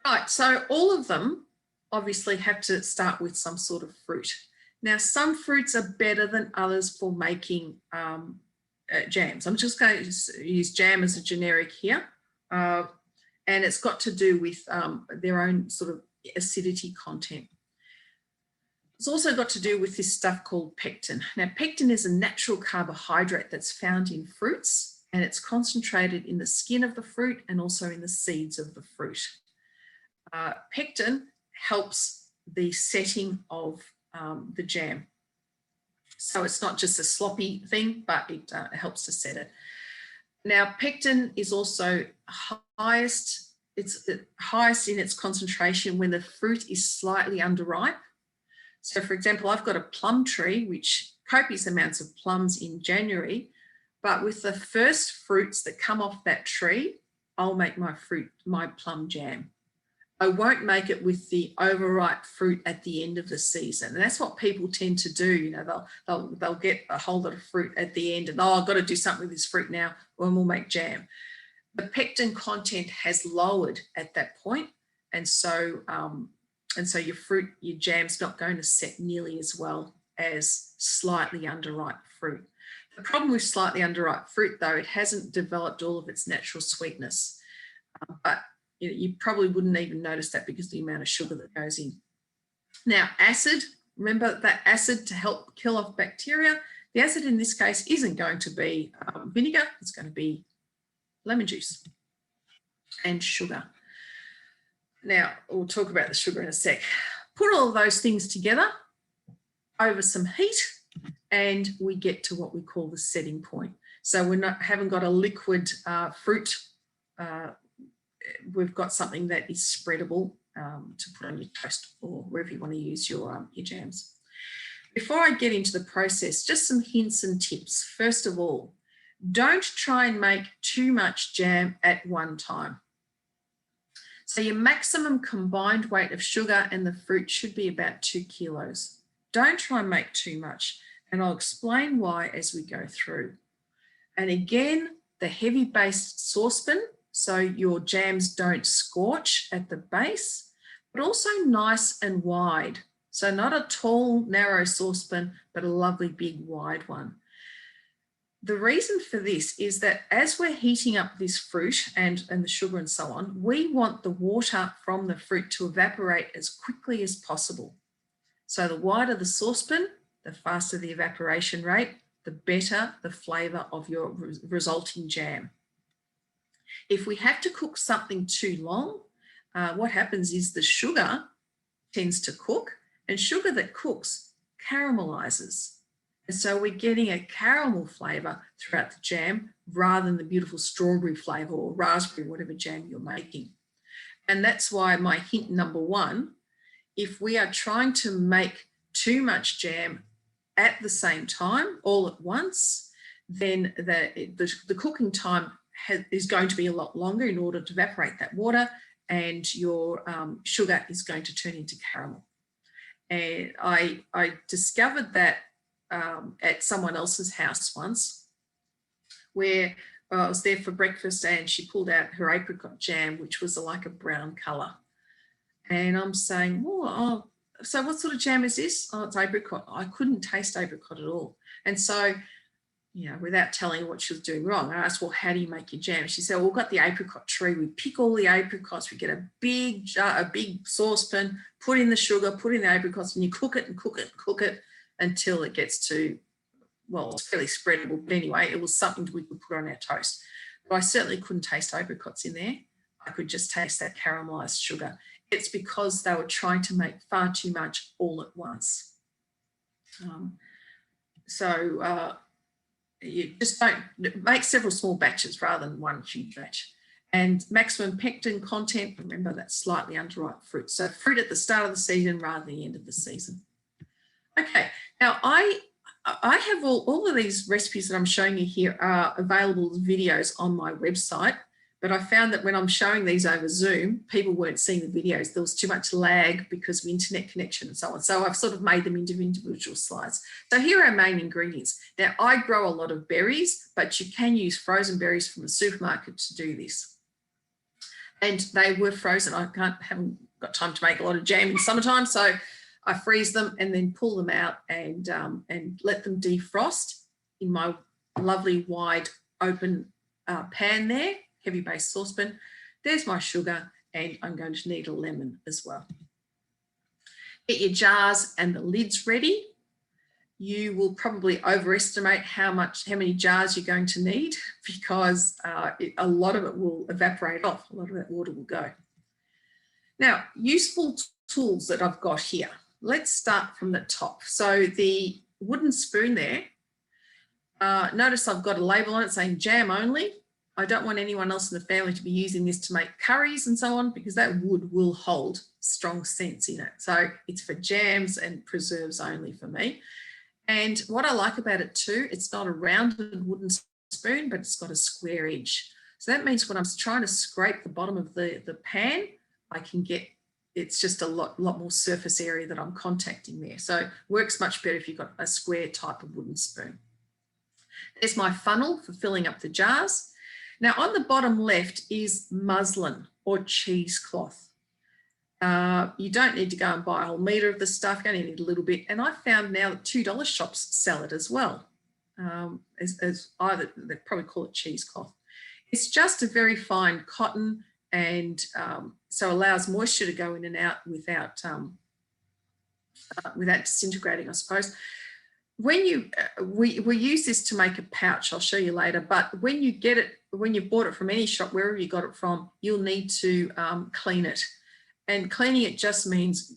Right, so all of them obviously have to start with some sort of fruit. Now, some fruits are better than others for making jams. I'm just going to use jam as a generic here. And it's got to do with their own sort of acidity content. It's also got to do with this stuff called pectin. Now, pectin is a natural carbohydrate that's found in fruits and it's concentrated in the skin of the fruit and also in the seeds of the fruit. Pectin helps the setting of the jam. So it's not just a sloppy thing, but it helps to set it. Now, pectin is also highest, it's highest in its concentration when the fruit is slightly underripe. So for example, I've got a plum tree, which copious amounts of plums in January, but with the first fruits that come off that tree, I'll make my plum jam. I won't make it with the overripe fruit at the end of the season. And that's what people tend to do. You know, they'll get a whole lot of fruit at the end and, oh, I've got to do something with this fruit now and we'll make jam. The pectin content has lowered at that point. And so your jam's not going to set nearly as well as slightly underripe fruit. The problem with slightly underripe fruit, though, it hasn't developed all of its natural sweetness. But you probably wouldn't even notice that because of the amount of sugar that goes in. Now, acid, remember that acid to help kill off bacteria. The acid in this case isn't going to be vinegar, it's going to be lemon juice and sugar. Now, we'll talk about the sugar in a sec. Put all of those things together over some heat and we get to what we call the setting point. So we haven't got a liquid fruit, we've got something that is spreadable to put on your toast or wherever you want to use your jams. Before I get into the process, just some hints and tips. First of all, don't try and make too much jam at one time. So your maximum combined weight of sugar and the fruit should be about 2 kilos. Don't try and make too much, and I'll explain why as we go through. And again, the heavy based saucepan so your jams don't scorch at the base, but also nice and wide. So not a tall, narrow saucepan, but a lovely big wide one. The reason for this is that as we're heating up this fruit and the sugar and so on, we want the water from the fruit to evaporate as quickly as possible. So the wider the saucepan, the faster the evaporation rate, the better the flavour of your resulting jam. If we have to cook something too long, what happens is the sugar tends to cook, and sugar that cooks caramelizes. And so we're getting a caramel flavour throughout the jam rather than the beautiful strawberry flavour or raspberry, whatever jam you're making. And that's why my hint number one, if we are trying to make too much jam at the same time, all at once, then the cooking time is going to be a lot longer in order to evaporate that water, and your sugar is going to turn into caramel. And I discovered that at someone else's house once, where I was there for breakfast and she pulled out her apricot jam, which was like a brown colour. And I'm saying, oh, so what sort of jam is this? Oh, it's apricot. I couldn't taste apricot at all. And so, you know, without telling her what she was doing wrong, I asked, well, how do you make your jam? She said, well, we've got the apricot tree. We pick all the apricots. We get a big jar, a big saucepan, put in the sugar, put in the apricots, and you cook it and cook it and cook it until it gets to, well, it's fairly spreadable. But anyway, it was something we could put on our toast. But I certainly couldn't taste apricots in there. I could just taste that caramelised sugar. It's because they were trying to make far too much all at once. You just don't make several small batches rather than one huge batch. And maximum pectin content, remember that's slightly underripe fruit. So fruit at the start of the season rather than the end of the season. Okay, now I have all of these recipes that I'm showing you here are available as videos on my website, but I found that when I'm showing these over Zoom, people weren't seeing the videos. There was too much lag because of internet connection and so on. So I've sort of made them into individual slides. So here are our main ingredients. Now I grow a lot of berries, but you can use frozen berries from the supermarket to do this. And they were frozen. I haven't got time to make a lot of jam in summertime, so I freeze them and then pull them out and let them defrost in my lovely wide open pan there, heavy base saucepan. There's my sugar, and I'm going to need a lemon as well. Get your jars and the lids ready. You will probably overestimate how many jars you're going to need because a lot of it will evaporate off. A lot of that water will go. Now, useful tools that I've got here. Let's start from the top. So the wooden spoon there, notice I've got a label on it saying jam only. I don't want anyone else in the family to be using this to make curries and so on because that wood will hold strong scents in it. So it's for jams and preserves only for me. And what I like about it too, it's not a rounded wooden spoon, but it's got a square edge. So that means when I'm trying to scrape the bottom of the pan, I can get, it's just a lot more surface area that I'm contacting there. So works much better if you've got a square type of wooden spoon. There's my funnel for filling up the jars. Now on the bottom left is muslin or cheesecloth. You don't need to go and buy a whole metre of the stuff, you only need a little bit. And I found now that $2 shops sell it as well. As either, they probably call it cheesecloth. It's just a very fine cotton and so allows moisture to go in and out without disintegrating, I suppose. When we use this to make a pouch, I'll show you later, but when you get it, when you bought it from any shop, wherever you got it from, you'll need to clean it. And cleaning it just means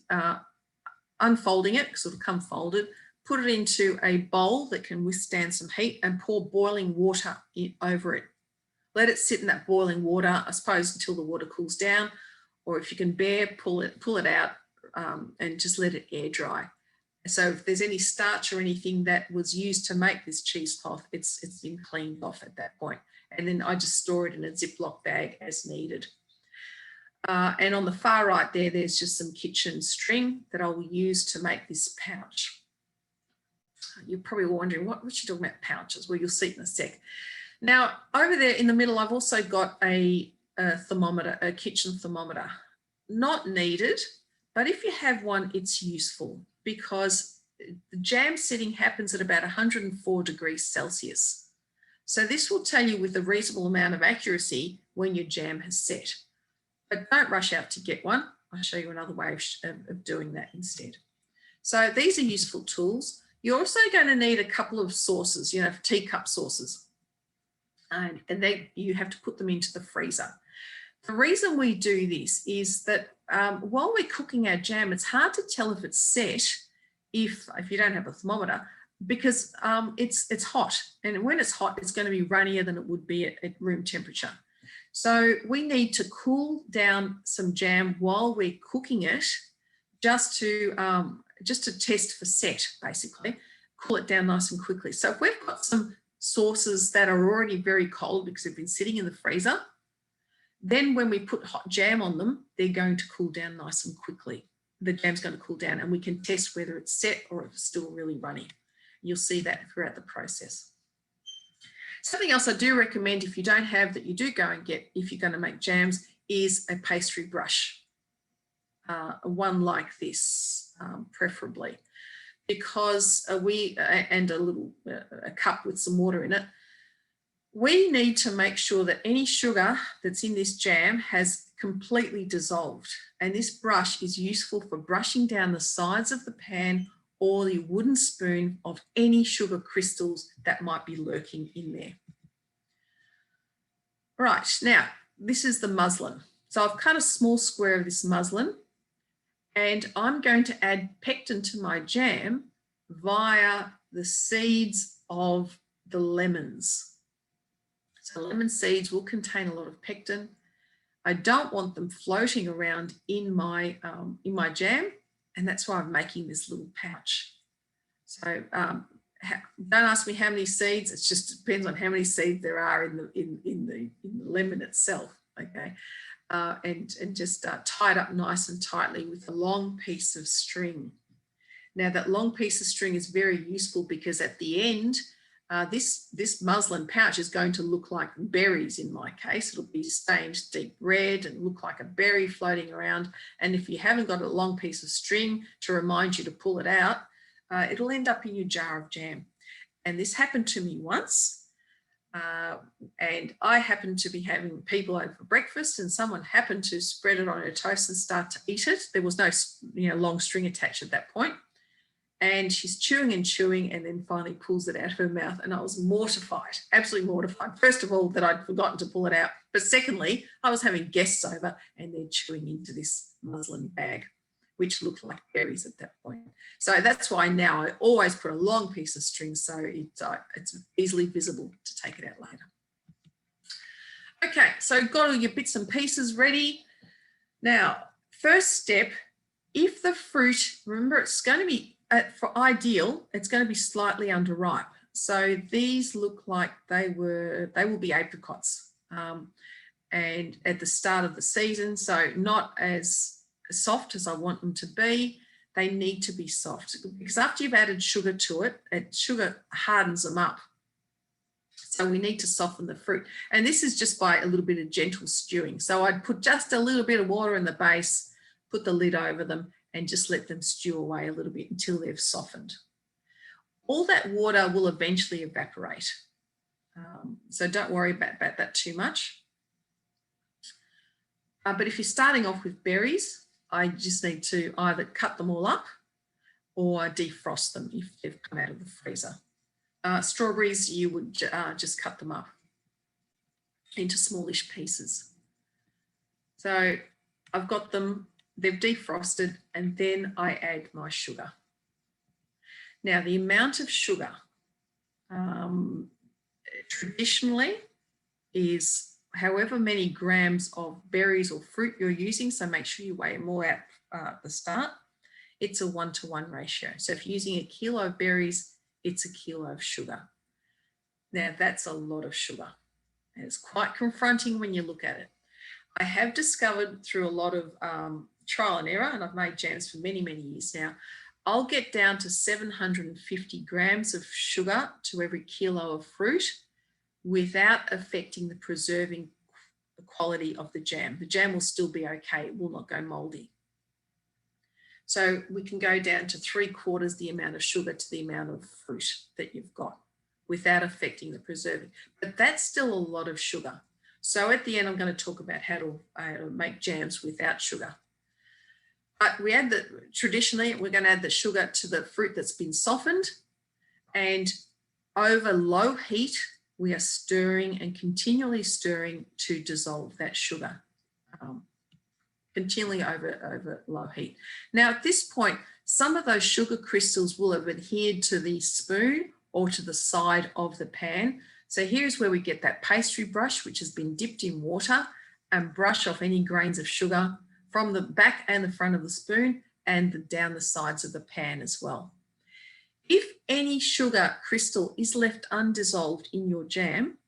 unfolding it, because it'll come folded, put it into a bowl that can withstand some heat and pour boiling water over it. Let it sit in that boiling water, I suppose, until the water cools down, or if you can bear, pull it out and just let it air dry. So if there's any starch or anything that was used to make this cheesecloth, it's been cleaned off at that point. And then I just store it in a Ziploc bag as needed. And on the far right there's just some kitchen string that I will use to make this pouch. You're probably wondering, what should you talk about pouches? Well, you'll see it in a sec. Now, over there in the middle, I've also got a a thermometer, a kitchen thermometer. Not needed, but if you have one, it's useful because the jam setting happens at about 104 degrees Celsius. So this will tell you with a reasonable amount of accuracy when your jam has set. But don't rush out to get one. I'll show you another way of doing that instead. So these are useful tools. You're also going to need a couple of saucers, you know, teacup saucers. And then you have to put them into the freezer. The reason we do this is that while we're cooking our jam, it's hard to tell if it's set if you don't have a thermometer, because it's hot. And when it's hot, it's going to be runnier than it would be at room temperature. So we need to cool down some jam while we're cooking it, just to test for set, basically. Cool it down nice and quickly. So if we've got some sauces that are already very cold because they've been sitting in the freezer, then when we put hot jam on them, they're going to cool down nice and quickly. The jam's going to cool down and we can test whether it's set or if it's still really runny. You'll see that throughout the process. Something else I do recommend, if you don't have, that you do go and get if you're going to make jams, is a pastry brush. One like this, preferably, because and a cup with some water in it. We need to make sure that any sugar that's in this jam has completely dissolved. And this brush is useful for brushing down the sides of the pan or the wooden spoon of any sugar crystals that might be lurking in there. Right, now, this is the muslin. So I've cut a small square of this muslin and I'm going to add pectin to my jam via the seeds of the lemons. So lemon seeds will contain a lot of pectin. I don't want them floating around in my jam, and that's why I'm making this little pouch. So don't ask me how many seeds. It just depends on how many seeds there are in the lemon itself. Okay, and just tie it up nice and tightly with a long piece of string. Now that long piece of string is very useful because at the end, this muslin pouch is going to look like berries in my case. It'll be stained deep red and look like a berry floating around. And if you haven't got a long piece of string to remind you to pull it out, it'll end up in your jar of jam. And this happened to me once. And I happened to be having people over for breakfast and someone happened to spread it on her toast and start to eat it. There was no long string attached at that point. And she's chewing and then finally pulls it out of her mouth. And I was mortified, absolutely mortified. First of all, that I'd forgotten to pull it out. But secondly, I was having guests over and they're chewing into this muslin bag, which looked like berries at that point. So that's why now I always put a long piece of string so it's easily visible to take it out later. Okay, so got all your bits and pieces ready. Now, first step, if the fruit, remember it's going to be, for ideal, it's going to be slightly underripe. So these look like they will be apricots and at the start of the season. So not as soft as I want them to be. They need to be soft because after you've added sugar to it, sugar hardens them up. So we need to soften the fruit. And this is just by a little bit of gentle stewing. So I'd put just a little bit of water in the base, put the lid over them, and just let them stew away a little bit until they've softened. All that water will eventually evaporate. So don't worry about that too much. But if you're starting off with berries, I just need to either cut them all up or defrost them if they've come out of the freezer. Strawberries, you would just cut them up into smallish pieces. So I've got them, they've defrosted, and then I add my sugar. Now, the amount of sugar traditionally is however many grams of berries or fruit you're using, so make sure you weigh more out at the start. It's a 1-to-1 ratio. So if you're using 1 kilo of berries, it's 1 kilo of sugar. Now, that's a lot of sugar. And it's quite confronting when you look at it. I have discovered through a lot of trial and error, and I've made jams for many, many years now, I'll get down to 750 grams of sugar to every kilo of fruit without affecting the preserving the quality of the jam. The jam will still be okay. It will not go mouldy. So we can go down to 3/4 the amount of sugar to the amount of fruit that you've got without affecting the preserving. But that's still a lot of sugar. So at the end, I'm going to talk about how to make jams without sugar. But we add traditionally, we're going to add the sugar to the fruit that's been softened, and over low heat, we are stirring and continually stirring to dissolve that sugar, continually over low heat. Now, at this point, some of those sugar crystals will have adhered to the spoon or to the side of the pan. So here's where we get that pastry brush, which has been dipped in water, and brush off any grains of sugar from the back and the front of the spoon and down the sides of the pan as well. If any sugar crystal is left undissolved in your jam,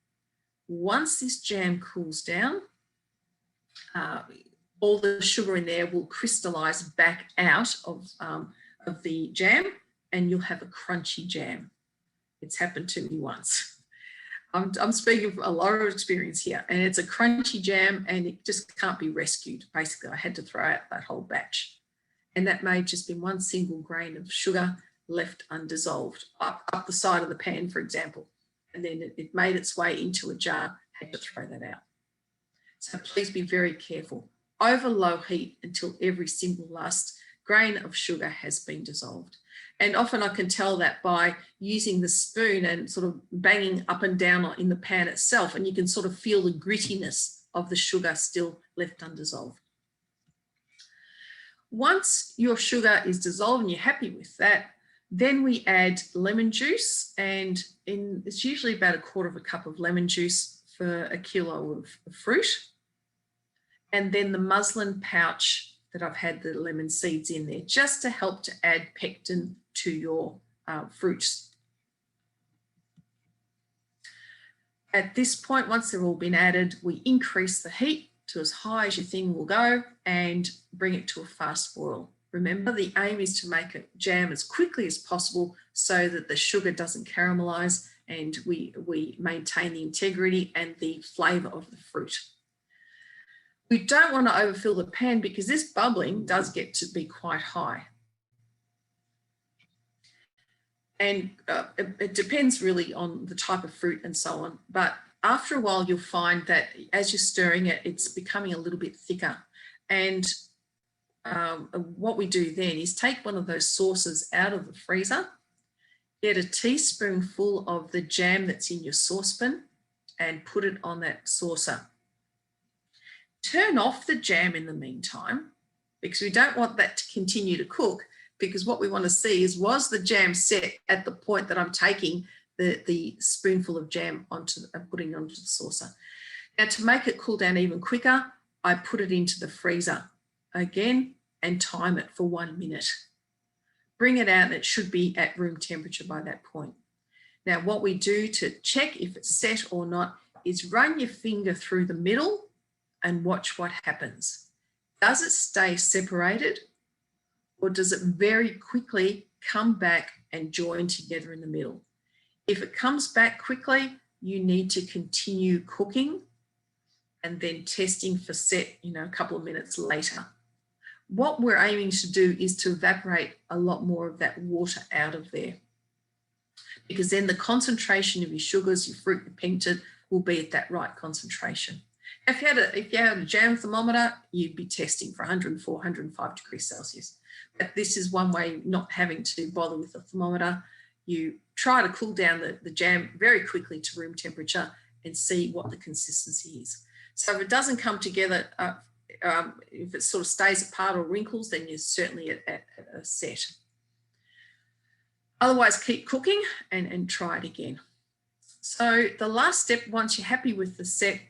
once this jam cools down, all the sugar in there will crystallize back out of the jam, and you'll have a crunchy jam. It's happened to me once. I'm speaking from a lot of experience here, and it's a crunchy jam and it just can't be rescued. Basically, I had to throw out that whole batch. And that may have just been one single grain of sugar left undissolved up the side of the pan, for example. And then it made its way into a jar, had to throw that out. So please be very careful. Over low heat until every single last grain of sugar has been dissolved. And often I can tell that by using the spoon and sort of banging up and down in the pan itself, and you can sort of feel the grittiness of the sugar still left undissolved. Once your sugar is dissolved and you're happy with that, then we add lemon juice, and it's usually about 1/4 cup of lemon juice for 1 kilo of fruit. And then the muslin pouch that I've had the lemon seeds in there, just to help to add pectin to your fruits. At this point, once they've all been added, we increase the heat to as high as your thing will go and bring it to a fast boil. Remember, the aim is to make a jam as quickly as possible so that the sugar doesn't caramelize and we maintain the integrity and the flavour of the fruit. We don't want to overfill the pan because this bubbling does get to be quite high. And it depends really on the type of fruit and so on. But after a while, you'll find that as you're stirring it, it's becoming a little bit thicker. And what we do then is take one of those saucers out of the freezer, get a teaspoonful of the jam that's in your saucepan and put it on that saucer. Turn off the jam in the meantime, because we don't want that to continue to cook, because what we want to see is, was the jam set at the point that I'm taking the spoonful of jam onto and putting it onto the saucer. Now, to make it cool down even quicker, I put it into the freezer again and time it for 1 minute. Bring it out and it should be at room temperature by that point. Now, what we do to check if it's set or not is run your finger through the middle and watch what happens. Does it stay separated, or does it very quickly come back and join together in the middle? If it comes back quickly, you need to continue cooking and then testing for set, a couple of minutes later. What we're aiming to do is to evaporate a lot more of that water out of there, because then the concentration of your sugars, your fruit, your pectin will be at that right concentration. If you had a jam thermometer, you'd be testing for 104, 105 degrees Celsius. But this is one way, not having to bother with a thermometer. You try to cool down the jam very quickly to room temperature and see what the consistency is. So if it doesn't come together, if it sort of stays apart or wrinkles, then you're certainly at a set. Otherwise, keep cooking and try it again. So the last step, once you're happy with the set,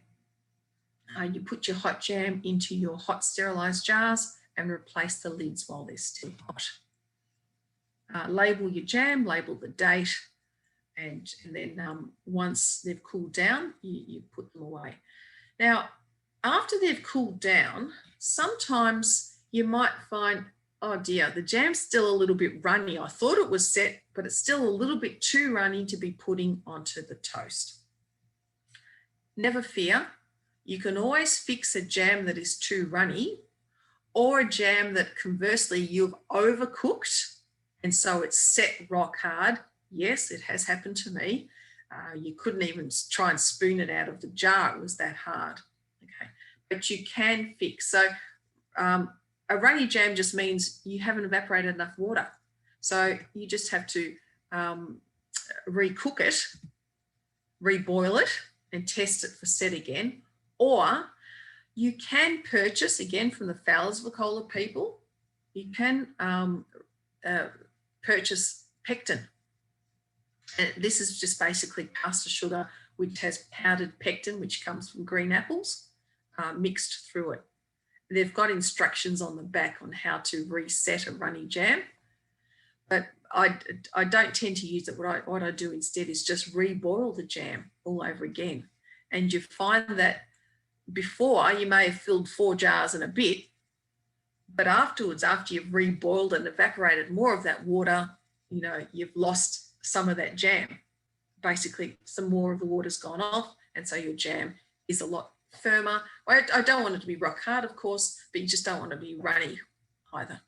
you put your hot jam into your hot sterilised jars and replace the lids while they're still hot. Label your jam, label the date, and then once they've cooled down, you put them away. Now, after they've cooled down, sometimes you might find, oh dear, the jam's still a little bit runny. I thought it was set, but it's still a little bit too runny to be putting onto the toast. Never fear. You can always fix a jam that is too runny, or a jam that conversely you've overcooked and so it's set rock hard. Yes, it has happened to me. You couldn't even try and spoon it out of the jar. It was that hard. Okay, but you can fix. So a runny jam just means you haven't evaporated enough water. So you just have to recook it, reboil it, and test it for set again. Or you can purchase, again, from the Fowlers Vacola people, you can purchase pectin. And this is just basically caster sugar, which has powdered pectin, which comes from green apples, mixed through it. They've got instructions on the back on how to reset a runny jam, but I don't tend to use it. What I do instead is just reboil the jam all over again. And you find that before you may have filled 4 jars and a bit, but afterwards, after you've reboiled and evaporated more of that water, you know, you've lost some of that jam. Basically, some more of the water's gone off, and so your jam is a lot firmer. I don't want it to be rock hard, of course, but you just don't want to be runny either.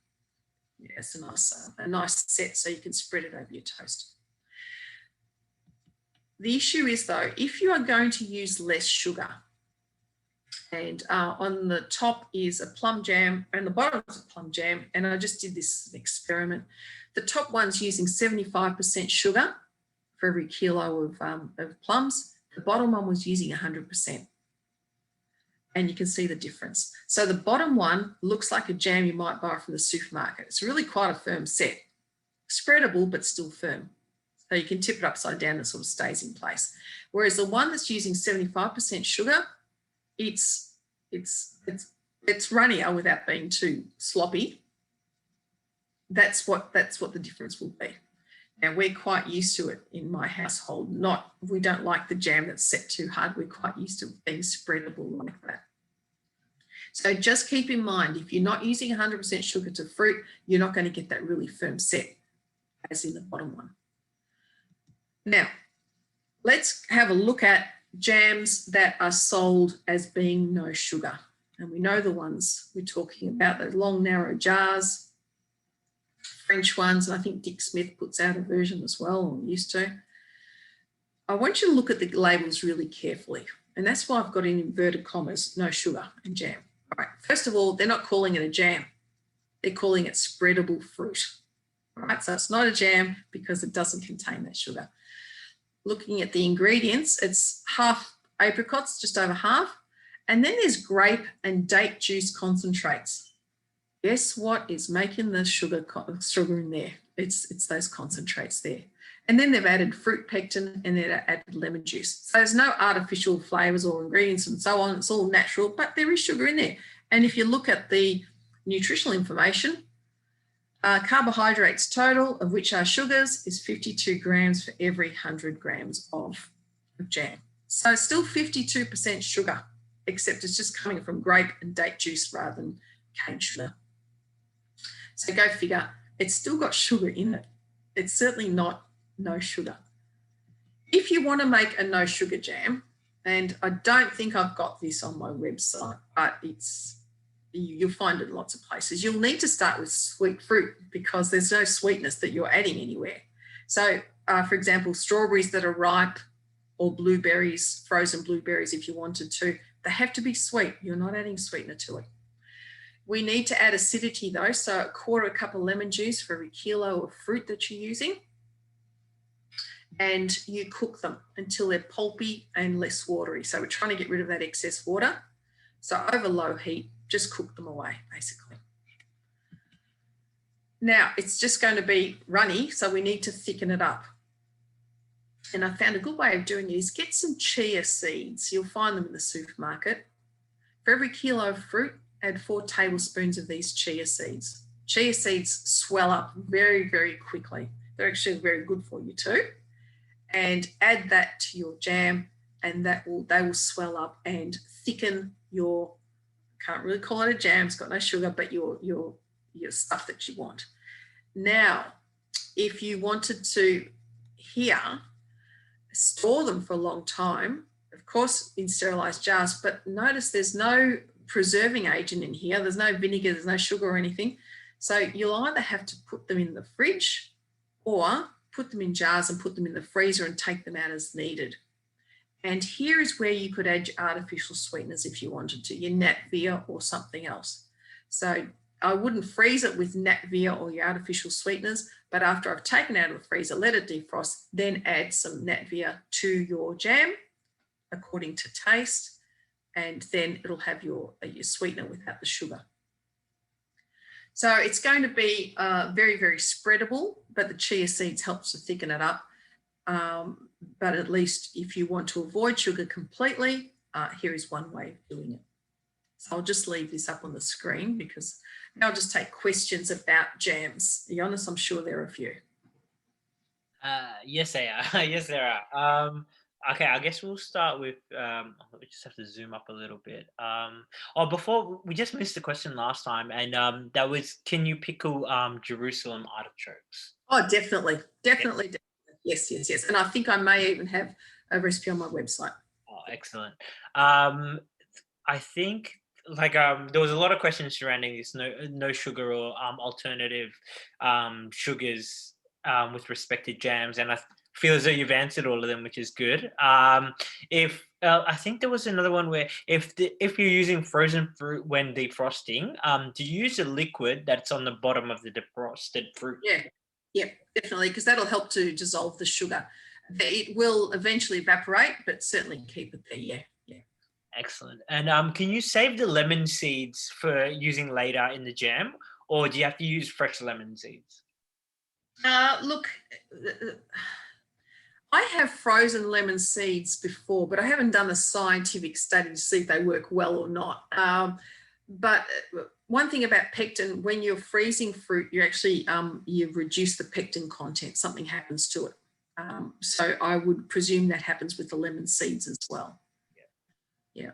Yeah, it's a nice set so you can spread it over your toast. The issue is, though, if you are going to use less sugar, and on the top is a plum jam and the bottom is a plum jam, and I just did this experiment. The top one's using 75% sugar for every kilo of plums. The bottom one was using 100%. And you can see the difference. So the bottom one looks like a jam you might buy from the supermarket. It's really quite a firm set. Spreadable, but still firm. So you can tip it upside down and it sort of stays in place. Whereas the one that's using 75% sugar, it's runnier without being too sloppy. That's what the difference will be. Now, we're quite used to it in my household. We don't like the jam that's set too hard. We're quite used to being spreadable like that. So just keep in mind, if you're not using 100% sugar to fruit, you're not going to get that really firm set as in the bottom one. Now, let's have a look at jams that are sold as being no sugar. And we know the ones we're talking about, those long, narrow jars, French ones, and I think Dick Smith puts out a version as well, or used to. I want you to look at the labels really carefully, and that's why I've got in inverted commas, no sugar and jam. All right, first of all, they're not calling it a jam. They're calling it spreadable fruit. All right, so it's not a jam because it doesn't contain that sugar. Looking at the ingredients, it's half apricots, just over half, and then there's grape and date juice concentrates. Guess what is making the sugar in there? It's those concentrates there. And then they've added fruit pectin and they've added lemon juice. So there's no artificial flavours or ingredients and so on. It's all natural, but there is sugar in there. And if you look at the nutritional information, carbohydrates total, of which are sugars, is 52 grams for every 100 grams of jam. So still 52% sugar, except it's just coming from grape and date juice rather than cane sugar. So go figure, it's still got sugar in it. It's certainly not no sugar. If you want to make a no sugar jam, and I don't think I've got this on my website, but you'll find it in lots of places. You'll need to start with sweet fruit because there's no sweetness that you're adding anywhere. So, for example, strawberries that are ripe or blueberries, frozen blueberries if you wanted to, they have to be sweet. You're not adding sweetener to it. We need to add acidity though, so 1/4 cup of lemon juice for every kilo of fruit that you're using. And you cook them until they're pulpy and less watery. So we're trying to get rid of that excess water. So over low heat, just cook them away, basically. Now, it's just going to be runny, so we need to thicken it up. And I found a good way of doing it is get some chia seeds. You'll find them in the supermarket. For every kilo of fruit, add 4 tablespoons of these chia seeds. Chia seeds swell up very, very quickly. They're actually very good for you too. And add that to your jam, and they will swell up and thicken your, can't really call it a jam, it's got no sugar, but your stuff that you want. Now, if you wanted to store them for a long time, of course, in sterilised jars, but notice there's no preserving agent in here. There's no vinegar, there's no sugar or anything. So you'll either have to put them in the fridge or put them in jars and put them in the freezer and take them out as needed. And here is where you could add your artificial sweeteners if you wanted to, your Natvia or something else. So I wouldn't freeze it with Natvia or your artificial sweeteners, but after I've taken it out of the freezer, let it defrost, then add some Natvia to your jam according to taste, and then it'll have your sweetener without the sugar. So it's going to be very, very spreadable, but the chia seeds helps to thicken it up. But at least if you want to avoid sugar completely, here is one way of doing it. So I'll just leave this up on the screen because now I'll just take questions about jams. Jonas, I'm sure there are a few. Yes, there are. Yes, there are. Okay, I guess we'll start with, we just have to zoom up a little bit. Before, we just missed the question last time, and that was, can you pickle Jerusalem artichokes? Oh, definitely. Definitely. Yes. And I think I may even have a recipe on my website. Oh, excellent. I think there was a lot of questions surrounding this no sugar or alternative sugars with respect to jams, and I feel as though you've answered all of them, which is good. I think there was another one where if you're using frozen fruit when defrosting, do you use a liquid that's on the bottom of the defrosted fruit? Yeah, definitely, because that'll help to dissolve the sugar. It will eventually evaporate, but certainly keep it there. Yeah. Excellent. And can you save the lemon seeds for using later in the jam, or do you have to use fresh lemon seeds? Look, I have frozen lemon seeds before, but I haven't done a scientific study to see if they work well or not. But one thing about pectin, when you're freezing fruit, you actually you reduce the pectin content. Something happens to it. So I would presume that happens with the lemon seeds as well. Yeah.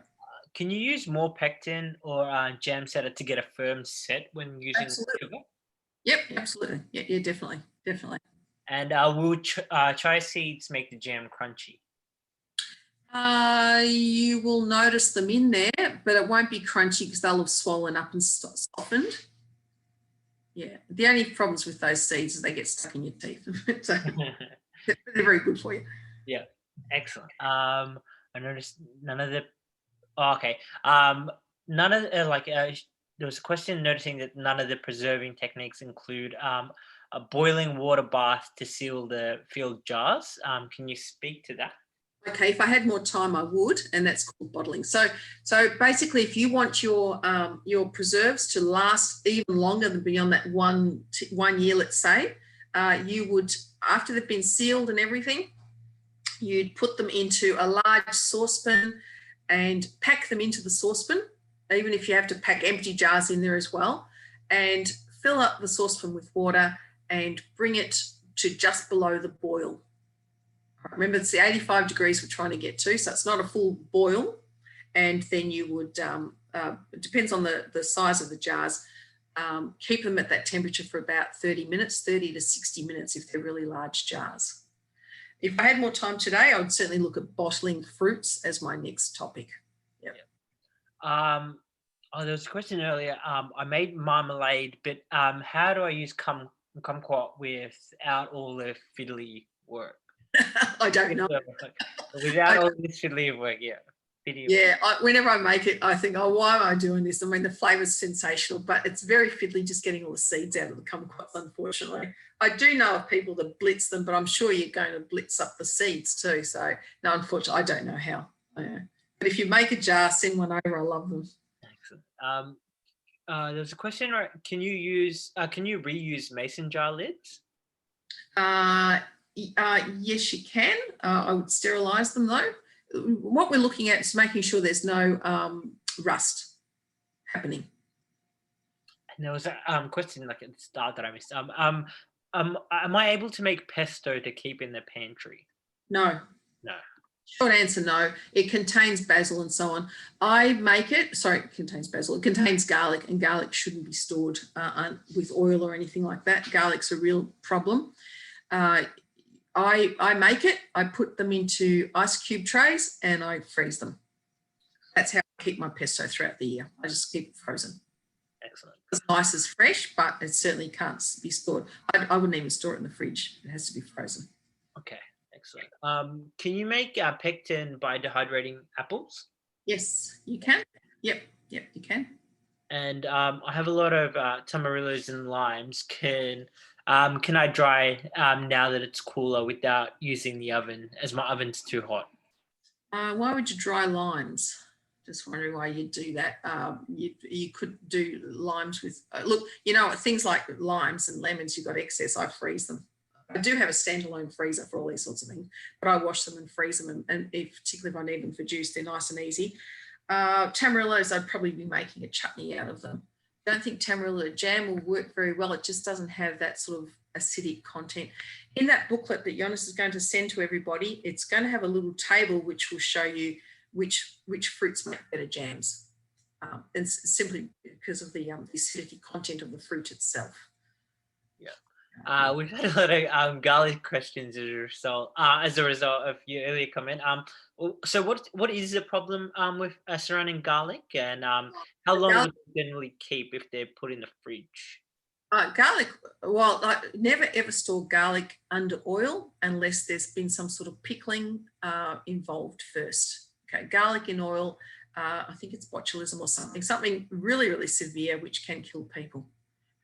Can you use more pectin or jam setter to get a firm set when using sugar? Yep, absolutely. Yeah, definitely. And will chia seeds make the jam crunchy? You will notice them in there, but it won't be crunchy because they'll have swollen up and softened. Yeah, the only problems with those seeds is they get stuck in your teeth. So they're very good for you. Yeah, excellent. I noticed none of the. Oh, okay. None of there was a question noticing that none of the preserving techniques include a boiling water bath to seal the filled jars. Can you speak to that? Okay, if I had more time, I would, and that's called bottling. So basically, if you want your preserves to last even longer than beyond that 1 year, let's say, you would, after they've been sealed and everything, you'd put them into a large saucepan and pack them into the saucepan, even if you have to pack empty jars in there as well, and fill up the saucepan with water and bring it to just below the boil. Remember, it's the 85 degrees we're trying to get to, so it's not a full boil. And then you would, it depends on the size of the jars, keep them at that temperature for about 30 to 60 minutes if they're really large jars. If I had more time today, I would certainly look at bottling fruits as my next topic. Yep. There was a question earlier. I made marmalade, but how do I use kumquat without all the fiddly work? I don't know. Without all this fiddly work, yeah. Whenever I make it, I think, oh, why am I doing this? I mean, the flavour's sensational, but it's very fiddly just getting all the seeds out of the kumquats, unfortunately. I do know of people that blitz them, but I'm sure you're going to blitz up the seeds too. So, no, unfortunately, I don't know how. But if you make a jar, send one over. I love them. Excellent. There's a question, can you reuse mason jar lids? Yes, you can. I would sterilise them though. What we're looking at is making sure there's no rust happening. And there was a question at the start that I missed. Am I able to make pesto to keep in the pantry? No. Short answer, no. It contains basil and so on. I make it, it contains basil. It contains garlic, and garlic shouldn't be stored with oil or anything like that. Garlic's a real problem. I I make it, I put them into ice cube trays and I freeze them. That's how I keep my pesto throughout the year. I just keep it frozen. Excellent. It's nice as fresh, but it certainly can't be stored. I wouldn't even store it in the fridge. It has to be frozen. Okay, excellent. Can you make pectin by dehydrating apples? Yes, you can. Yep, you can. And I have a lot of tamarillos and limes. Can I dry now that it's cooler without using the oven, as my oven's too hot? Why would you dry limes? Just wondering why you do that. You could do limes with, look, you know, things like limes and lemons, you've got excess, I freeze them. I do have a standalone freezer for all these sorts of things, but I wash them and freeze them, and particularly if I need them for juice, they're nice and easy. Tamarillos, I'd probably be making a chutney out of them. I don't think tamarillo jam will work very well. It just doesn't have that sort of acidic content. In that booklet that Jonas is going to send to everybody, it's going to have a little table which will show you which fruits make better jams. And simply because of the acidity content of the fruit itself. Yeah. We've had a lot of garlic questions as a result of your earlier comment. So what is the problem with surrounding garlic, and how long would they generally keep if they're put in the fridge? Garlic, well, I never ever store garlic under oil unless there's been some sort of pickling involved first. Okay, garlic in oil, I think it's botulism or something really, really severe, which can kill people.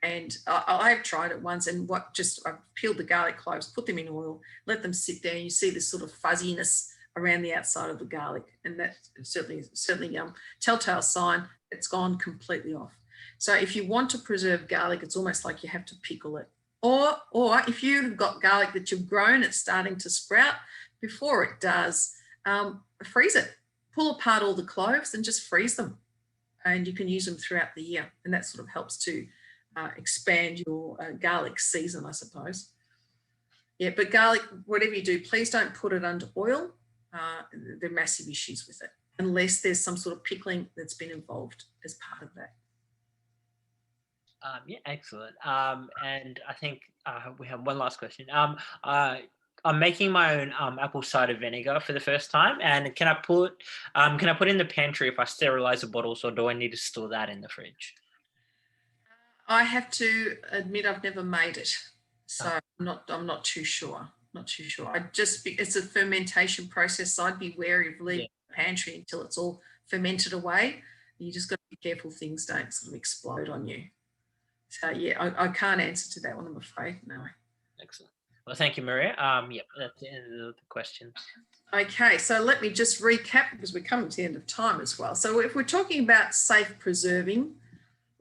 And I've tried it once, and I've peeled the garlic cloves, put them in oil, let them sit there, and you see this sort of fuzziness around the outside of the garlic. And that certainly telltale sign it's gone completely off. So if you want to preserve garlic, it's almost like you have to pickle it. Or if you've got garlic that you've grown, it's starting to sprout, before it does, freeze it. Pull apart all the cloves and just freeze them. And you can use them throughout the year. And that sort of helps to expand your garlic season, I suppose. Yeah, but garlic, whatever you do, please don't put it under oil. There are massive issues with it, unless there's some sort of pickling that's been involved as part of that. Yeah, excellent. And I think we have one last question. I'm making my own apple cider vinegar for the first time, and can I put in the pantry if I sterilize the bottles, or do I need to store that in the fridge? I have to admit I've never made it, so I'm not too sure. It's a fermentation process, so I'd be wary of leaving the pantry until it's all fermented away. You just got to be careful things don't sort of explode on you. So yeah, I can't answer to that one, I'm afraid. No. Excellent. Well, thank you, Maria. Yep, that's the end of the questions. Okay, so let me just recap, because we're coming to the end of time as well. So if we're talking about safe preserving,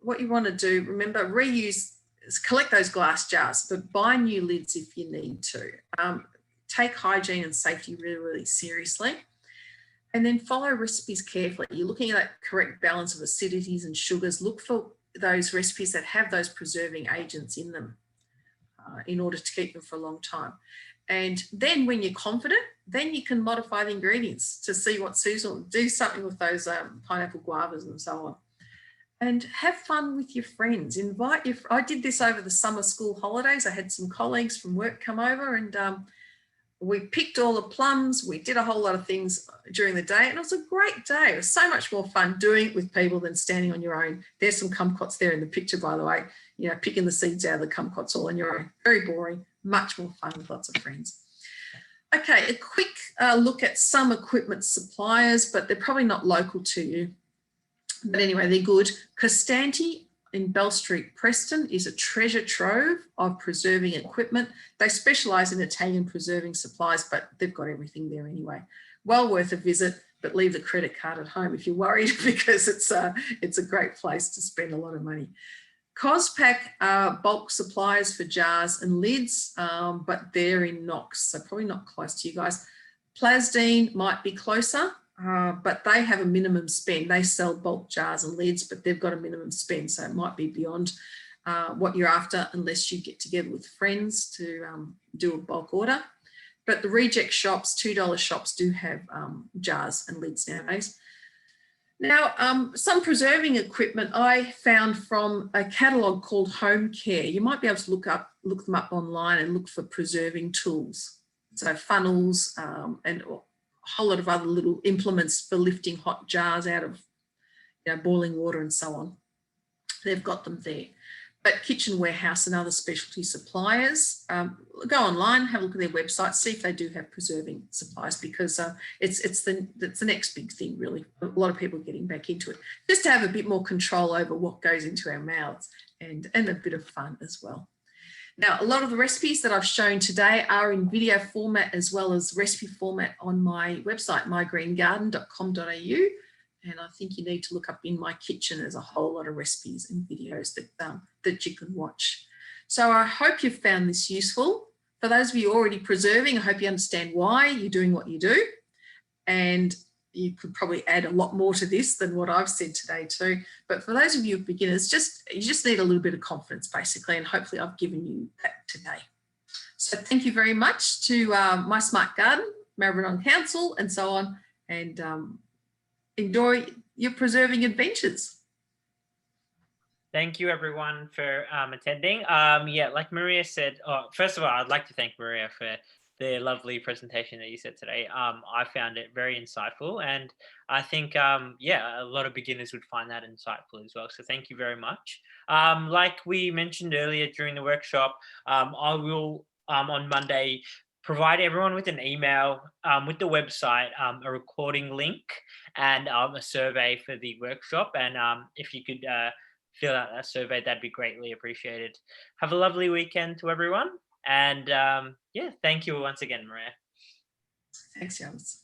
what you want to do, remember, reuse, collect those glass jars, but buy new lids if you need to. Take hygiene and safety really, really seriously. And then follow recipes carefully. You're looking at that correct balance of acidities and sugars. Look for those recipes that have those preserving agents in them in order to keep them for a long time. And then when you're confident, then you can modify the ingredients to see what's seasonal. Do something with those pineapple guavas and so on. And have fun with your friends. I did this over the summer school holidays. I had some colleagues from work come over, and we picked all the plums. We did a whole lot of things during the day, and it was a great day. It was so much more fun doing it with people than standing on your own. There's some kumquats there in the picture, by the way, picking the seeds out of the kumquats all on your own. Very boring, much more fun with lots of friends. Okay, a quick look at some equipment suppliers, but they're probably not local to you. But anyway, they're good. Costanti in Bell Street, Preston, is a treasure trove of preserving equipment. They specialise in Italian preserving supplies, but they've got everything there anyway. Well worth a visit, but leave the credit card at home if you're worried, because it's a great place to spend a lot of money. Cospac are bulk suppliers for jars and lids, but they're in Knox, so probably not close to you guys. Plasdene might be closer, but they have a minimum spend. They sell bulk jars and lids, but they've got a minimum spend, so it might be beyond what you're after unless you get together with friends to do a bulk order. But the reject shops, $2 shops, do have jars and lids nowadays. Now, some preserving equipment I found from a catalogue called Home Care. You might be able to look them up online and look for preserving tools. So funnels and a whole lot of other little implements for lifting hot jars out of boiling water and so on. They've got them there. But Kitchen Warehouse and other specialty suppliers, go online, have a look at their website, see if they do have preserving supplies, because it's the next big thing, really. A lot of people are getting back into it, just to have a bit more control over what goes into our mouths, and a bit of fun as well. Now, a lot of the recipes that I've shown today are in video format as well as recipe format on my website, mygreengarden.com.au. And I think you need to look up In My Kitchen. There's a whole lot of recipes and videos that you can watch. So I hope you've found this useful. For those of you already preserving, I hope you understand why you're doing what you do. And you could probably add a lot more to this than what I've said today too. But for those of you beginners, you just need a little bit of confidence, basically, and hopefully I've given you that today. So thank you very much to My Smart Garden, Maribyrnong Council, and so on. And enjoy your preserving adventures. Thank you, everyone, for attending. Yeah, like Maria said, first of all, I'd like to thank Maria for the lovely presentation that you said today. I found it very insightful, and I think, yeah, a lot of beginners would find that insightful as well. So thank you very much. Like we mentioned earlier during the workshop, I will, on Monday, provide everyone with an email with the website, a recording link, and a survey for the workshop. And if you could fill out that survey, that'd be greatly appreciated. Have a lovely weekend to everyone. And yeah, thank you once again, Maria. Thanks, Jans.